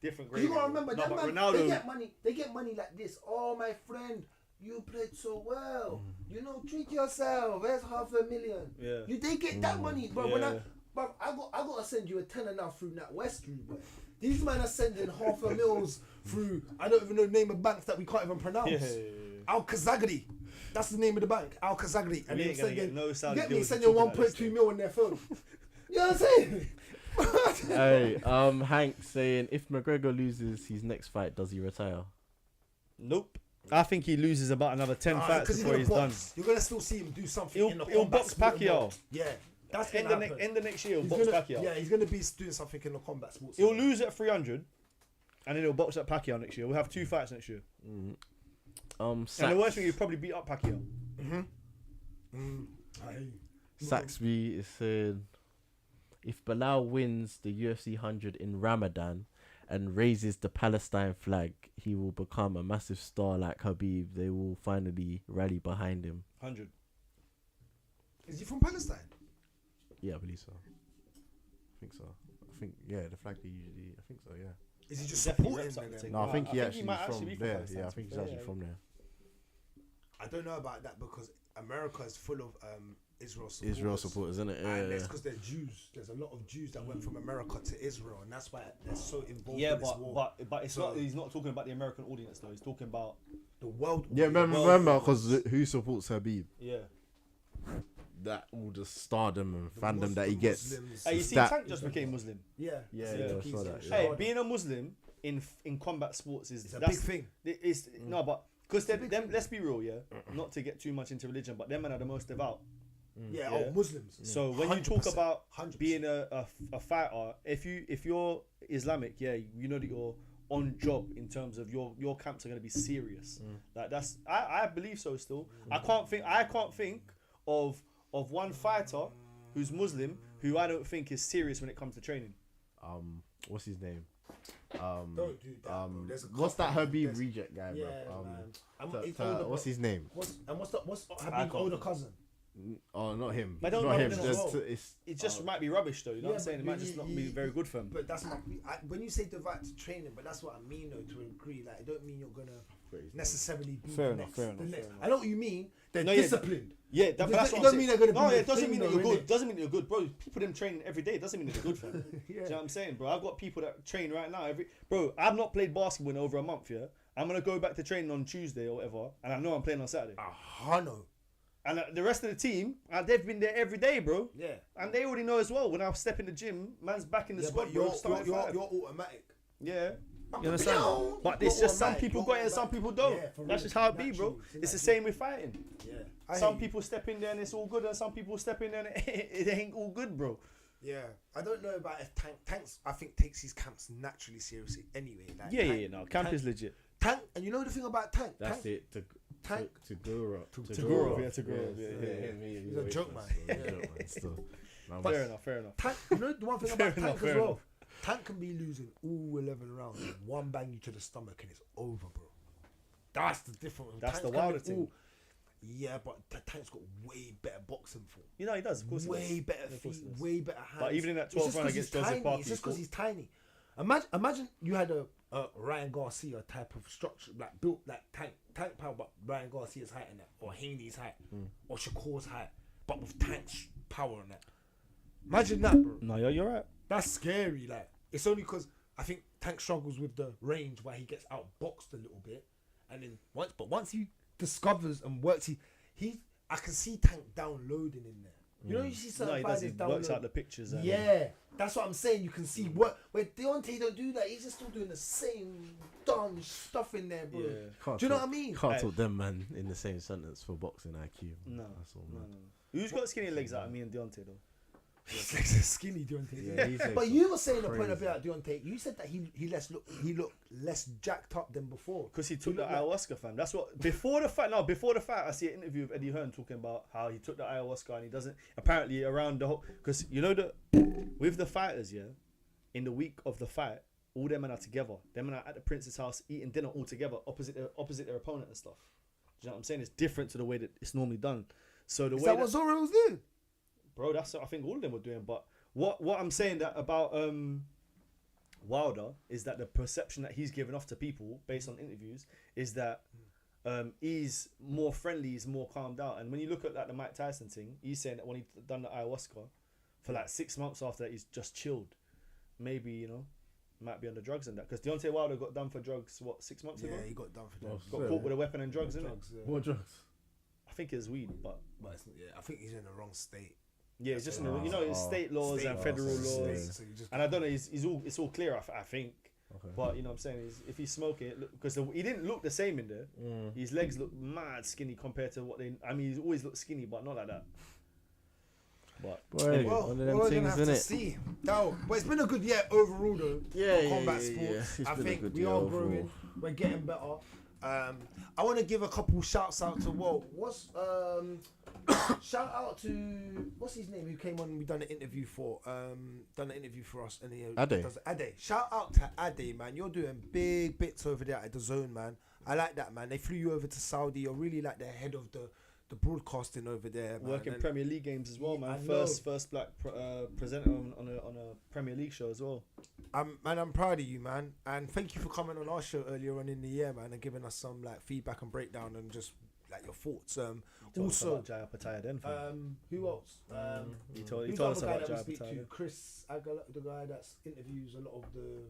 Different 'Cause grade. you gotta remember, no, them but man, Ronaldo. they get money like this. Oh, my friend, you played so well. You know, treat yourself. There's $500,000. Yeah. They get that money, bro. When Yeah. I gotta send you a tenner now through that West Street, bro. These men are sending $500,000 through. I don't even know the name of banks that we can't even pronounce. Yeah. Al Khazagri. That's the name of the bank. Al Khazagri. And We they ain't gonna get sending, no Saudi get me deals sending talking about this 1.2 mil on their phone. You know what I'm saying? Hey, Hank saying if McGregor loses his next fight, does he retire? Nope. I think he loses about another 10 fights 'cause before he's done. You're gonna still see him do something in the He'll combat box sport Pacquiao. world. Yeah, that's End gonna the, happen. end the next year, he'll He's box gonna- Pacquiao. Yeah, he's gonna be doing something in the combat sports. He'll world. lose at 300, and then he'll box at Pacquiao next year. We'll have 2 fights next year. And the worst thing, he'll probably beat up Pacquiao. Saxby is saying if Bilal wins the UFC 100 in Ramadan and raises the Palestine flag, he will become a massive star like Khabib. They will finally rally behind him. 100. Is he from Palestine? Yeah, I believe so. I think so. I think the flag they usually. I think so. Yeah. Is he just Definitely supporting reps up the them? team. No, I think he might actually actually be from from there. Palestine, Yeah, I to think be he's fair, actually yeah. from there. I don't know about that because America is full of Israel supporters. Israel supporters, isn't it? And that's Yeah. because they're Jews. There's a lot of Jews that went from America to Israel, and that's why they're so involved Yeah, in this war. but it's not. He's not talking about the American audience though. He's talking about The world. Yeah, remember, because who supports Habib? yeah. That all the stardom and The fandom Mus- that he the gets. Muslims. Hey, you see, that- Tank just became Muslim. Yeah, Yeah, yeah, I saw that. Hey, Yeah. being a Muslim in combat sports is it's a big that's thing. it's no, but because them big thing. let's be real, yeah. Not to get too much into religion, but them men are the most devout. Yeah, Yeah. oh, Muslims. So when you talk 100%, about 100%. being a fighter, if you're Islamic, yeah, you know that you're on job in terms of your camps are going to be serious. Like that's I believe so still. I can't think of one fighter who's Muslim who I don't think is serious when it comes to training. What's his name? Don't do that, bro. There's a What's that couple. Habib There's- reject guy, Yeah, bro? man. He's older, What's but- his name? What's I Habib's can't- older cousin? Oh, not him. But I don't not know him. them as There's well. it's It just might be rubbish though. You know what I'm Yeah, saying? It but might just not be very good for him. But that's when you say divide to training, but that's what I mean though. To agree, like I don't mean you're gonna necessarily be Fair the enough, next. fair the enough, next. fair enough. I know what you mean. They're No, yeah, disciplined. Yeah, It that's doesn't- what it I'm don't mean saying. they're gonna No, be it the doesn't thing mean that though, you're good. innit? Doesn't mean that you're good, bro. People them training every day. Doesn't mean that they're good for them. Yeah. Do you know what I'm saying, bro? I've got people that train right now. Bro, I've not played basketball in over a month. Yeah, I'm gonna go back to training on Tuesday or whatever, and I know I'm playing on Saturday. Hano. And the rest of the team, they've been there every day, bro. Yeah. And they already know as well. When I step in the gym, man's back in the Yeah, squad, but bro. you're starting five. automatic. Yeah. You You understand? But it's just some people got it and some people don't. Yeah, for That's real. just how it be, bro. Naturally. It's the same with fighting. Yeah. Some people step in there and it's all good, and some people step in there and it ain't all good, bro. Yeah. I don't know about if Tanks. I think takes his camps naturally seriously anyway. Like, Yeah. No, camp is legit. Tank, and you know the thing about Tank. that's Tank, it. Tank. To grow up. To grow up, yeah, to grow up, yeah. He's a joke, man. Fair enough. Tank, you know the one thing Fair about enough, Tank as fair well. enough. Tank can be losing all 11 rounds, and one bang you to the stomach, and it's over, bro. That's the difference. That's Tank's the wilder coming thing. all- Yeah, but Tank's got way better boxing form. You know he does, of course. he Way does. better Of course feet, he does. way better hands. But even in that It's just 12th round 'cause he's against Joseph tiny, Parker, it's just he because he's tiny. Imagine you had a Ryan Garcia type of structure, like built like tank power, but Ryan Garcia's height and that, or Haney's height, or Shakur's height, but with Tank's power on that. Imagine that, bro. No, you're right. That's scary. Like it's only because I think Tank struggles with the range where he gets outboxed a little bit, and then once he discovers and works, I can see Tank downloading in there. You know, you see No, certain he does. fighters He works download. out the pictures. And Yeah, that's what I'm saying. You can see what where Deontay don't do that. He's just still doing the same dumb stuff in there, bro. Yeah. Do you know what I mean? Can't Hey. talk them man in the same sentence for boxing IQ. No, That's all, no, man. no. Who's got skinny legs out of me and Deontay though? His legs are skinny, Deontay. Yeah, he's But you were saying a point crazy. about Deontay. You said that he looked less jacked up than before. Because he took the looked like- ayahuasca, fam. That's what before the fight. No, before the fight, I see an interview of Eddie Hearn talking about how he took the ayahuasca and he doesn't apparently around the whole. Because you know with the fighters, yeah, in the week of the fight, all them men are together. Them men are at the Prince's house eating dinner all together, opposite their opponent and stuff. Do you know what I'm saying? It's different to the way that it's normally done. So the Is way that what Zorro was doing? bro, that's what I think all of them were doing. But what I'm saying that about Wilder is that the perception that he's given off to people based on interviews is that he's more friendly, he's more calmed out. And when you look at like the Mike Tyson thing, he's saying that when he done the ayahuasca for like 6 months after that, he's just chilled. Maybe might be on the drugs and that because Deontay Wilder got done for drugs 6 months ago. Yeah, he got done for drugs. Got caught with a weapon and drugs, innit? Drugs, yeah. What drugs? I think it's weed, but I think he's in the wrong state. yeah, it's just it's state laws and federal laws. So you just And I don't know, it's all clear, I think. Okay. But you know what I'm saying is if he's smoking it, because he didn't look the same in there. His legs look mad skinny compared to what he's always looked skinny, but not like that. But Boy, well, one of we're them gonna things, have to innit? see. No, but it's been a good year overall though. Yeah, for yeah, combat yeah, sports. yeah. It's I been a think good we year are overall. growing. We're getting better. I want to give a couple shouts out to shout out to what's his name who came on. We done an interview for us. And he Ade. does Ade. Shout out to Ade, man. You're doing big bits over there at the Zone, man. I like that, man. They flew you over to Saudi. You're really like the head of the broadcasting over there, man. Working And Premier League games as well, Yeah, man. I know. First black presenter on a Premier League show as well. I'm proud of you, man, and thank you for coming on our show earlier on in the year, man, and giving us some like feedback and breakdown and just like your thoughts. Also, Jaya Pattaya then. who else? He told Who's us the other guy about that we Jaya speak to? Pattaya. Chris Agala, the guy that interviews a lot of the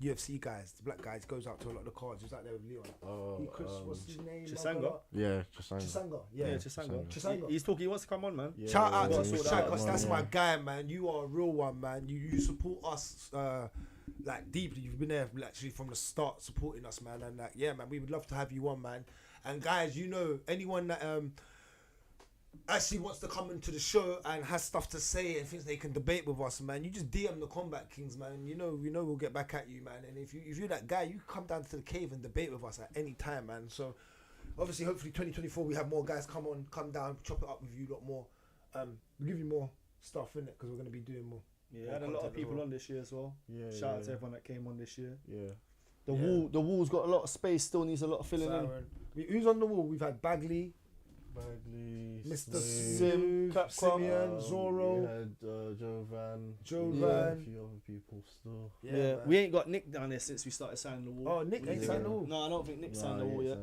UFC guys, the black guys, goes out to a lot of the cards. He was out there with Leon. Chris, what's his name? Chisanga? Yeah, Chisanga. Chisanga. Yeah, Yeah. Chisanga. He's talking. He wants to come on, man. Yeah, Shout out yeah, to yeah. Shaq, 'cause that's Yeah. my guy, man. You are a real one, man. You support us like deeply. You've been there actually from the start supporting us, man. And like, yeah, man, we would love to have you on, man. And guys, you know, anyone that actually wants to come into the show and has stuff to say and thinks they can debate with us, man, you just DM the Kombat Kings, man. You know we'll get back at you, man. And if you're that guy, you can come down to the cave and debate with us at any time, man. So obviously, hopefully 2024 we have more guys come down, chop it up with you a lot more. We'll give you more stuff in it because we're going to be doing more. Yeah, had a lot of people on this year as well. Yeah, Shout out to everyone that came on this year. Yeah. The wall's got a lot of space, still needs a lot of filling in. Who's on the wall? We've had Bagley, Mr. Sim, Simeon, Zorro, We had Jovan. Jovan. A few other people still. Yeah, man. we ain't got Nick down there since we started signing the wall. Oh, Nick ain't signed the wall. No, I don't think Nick signed the wall yet.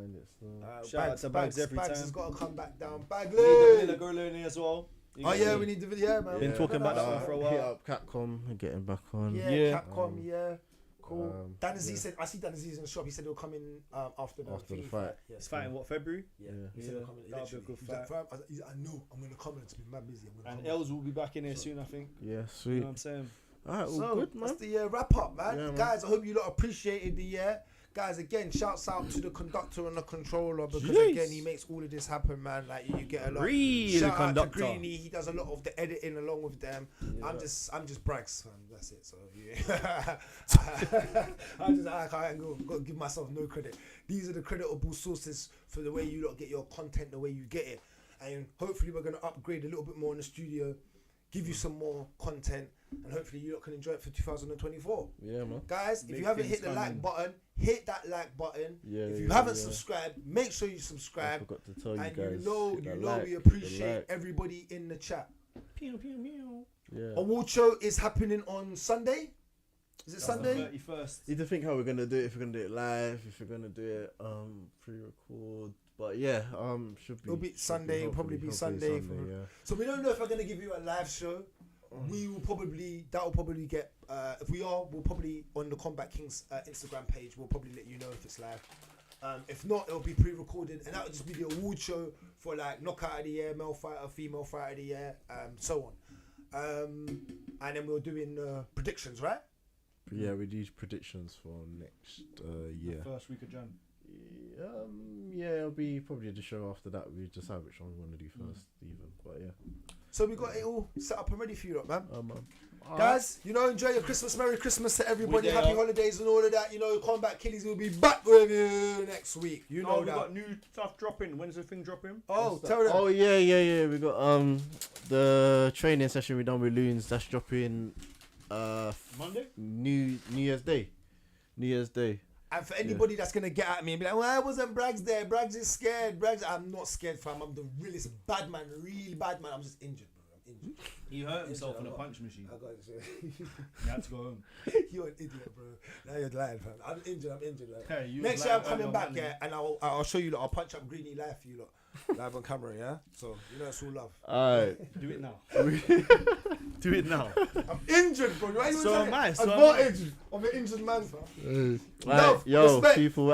Shout out to Bragz every Bragz time. has got to come back down. We need the Bagley. Vanilla Gorilla in here as well. Oh yeah, we need the video, man. Been talking about that one for a while. Hit up Capcom and getting back on. Yeah, Yeah. Capcom. Yeah, cool. Dan Aziz yeah. said, I see Dan Aziz in the shop. He said he'll come in after the After the thingy fight. Yeah. He's fighting what, February? Yeah, Yeah. he said he'll come in. That'll be a Literally. good He's like, fight. I was like, I know I'm gonna come in. It's been mad busy. I'm gonna And come in. Els will be back in here soon, I think. Yeah, You sweet. know what I'm saying? Alright, all So good, man. that's the wrap up, man. Yeah, man. Guys, I hope you lot appreciated the year. Guys, again, shouts out to the conductor and the controller because Jeez. again, he makes all of this happen, man. Like you get a lot. Really, Shout the out conductor. to Greeny. He does a lot of the editing along with them. Yeah. I'm just Bragz, man. That's it. So yeah, I can't go. Got to give myself no credit. These are the creditable sources for the way you lot get your content, the way you get it, and hopefully we're gonna upgrade a little bit more in the studio, give you some more content, and hopefully you lot can enjoy it for 2024. Yeah, man. Guys, if Big you haven't things hit the coming. like button, hit that like button. Yeah, If you yeah, haven't yeah. subscribed, make sure you I subscribe. forgot to tell you And guys. you hit know that like, we hit the appreciate like. everybody in the chat. Pew, pew, pew. Yeah. Award show is happening on Sunday. Is it That's Sunday? the 31st. Need to think how we're gonna do it. If we're gonna do it live, if we're gonna do it pre-record. But yeah, should be. It'll be should Sunday, it'll probably be Sunday for- yeah. So we don't know if we're gonna give you a live show. We will probably get if we are, we'll probably on the Kombat Kings Instagram page. We'll probably let you know if it's live. If not, it'll be pre-recorded, and that will just be the award show for like knockout of the year, male fighter, female fighter of the year, so on. And then we're doing predictions, right? Yeah, we do predictions for next year. First week of Jan. Yeah, it'll be probably the show after that. We decide which one we want to do first, even. But yeah. So we got it all set up and ready for you, lot, man. Man. Guys, enjoy your Christmas. Merry Christmas to everybody. We there. Happy holidays and all of that. Kombat Killies will be back with you next week. You know we that. got new stuff dropping. When's the thing dropping? Oh, tell them. Oh yeah. We got the training session we done with Loons. That's dropping Monday? New Year's Day. And for anybody that's going to get at me and be like, why wasn't Bragz there? Bragz is scared. Bragz, I'm not scared, fam. I'm the realest bad man, real bad man. I'm just injured, bro. I'm injured. He hurt himself on a punch machine. I got it. He had to go home. You're an idiot, bro. Now you're lying, fam. I'm injured, right? Hey, you Next was year I'm lying coming earlier back, on, yeah, and I'll show you lot. I'll punch up Greeny live for you lot. Live on camera, yeah? So, it's all love. Alright. Do it now. Do it now. I'm injured, bro. Why you So saying am I, it? so am I. Advantage of an injured man, fam. Alright, yo, respect. people.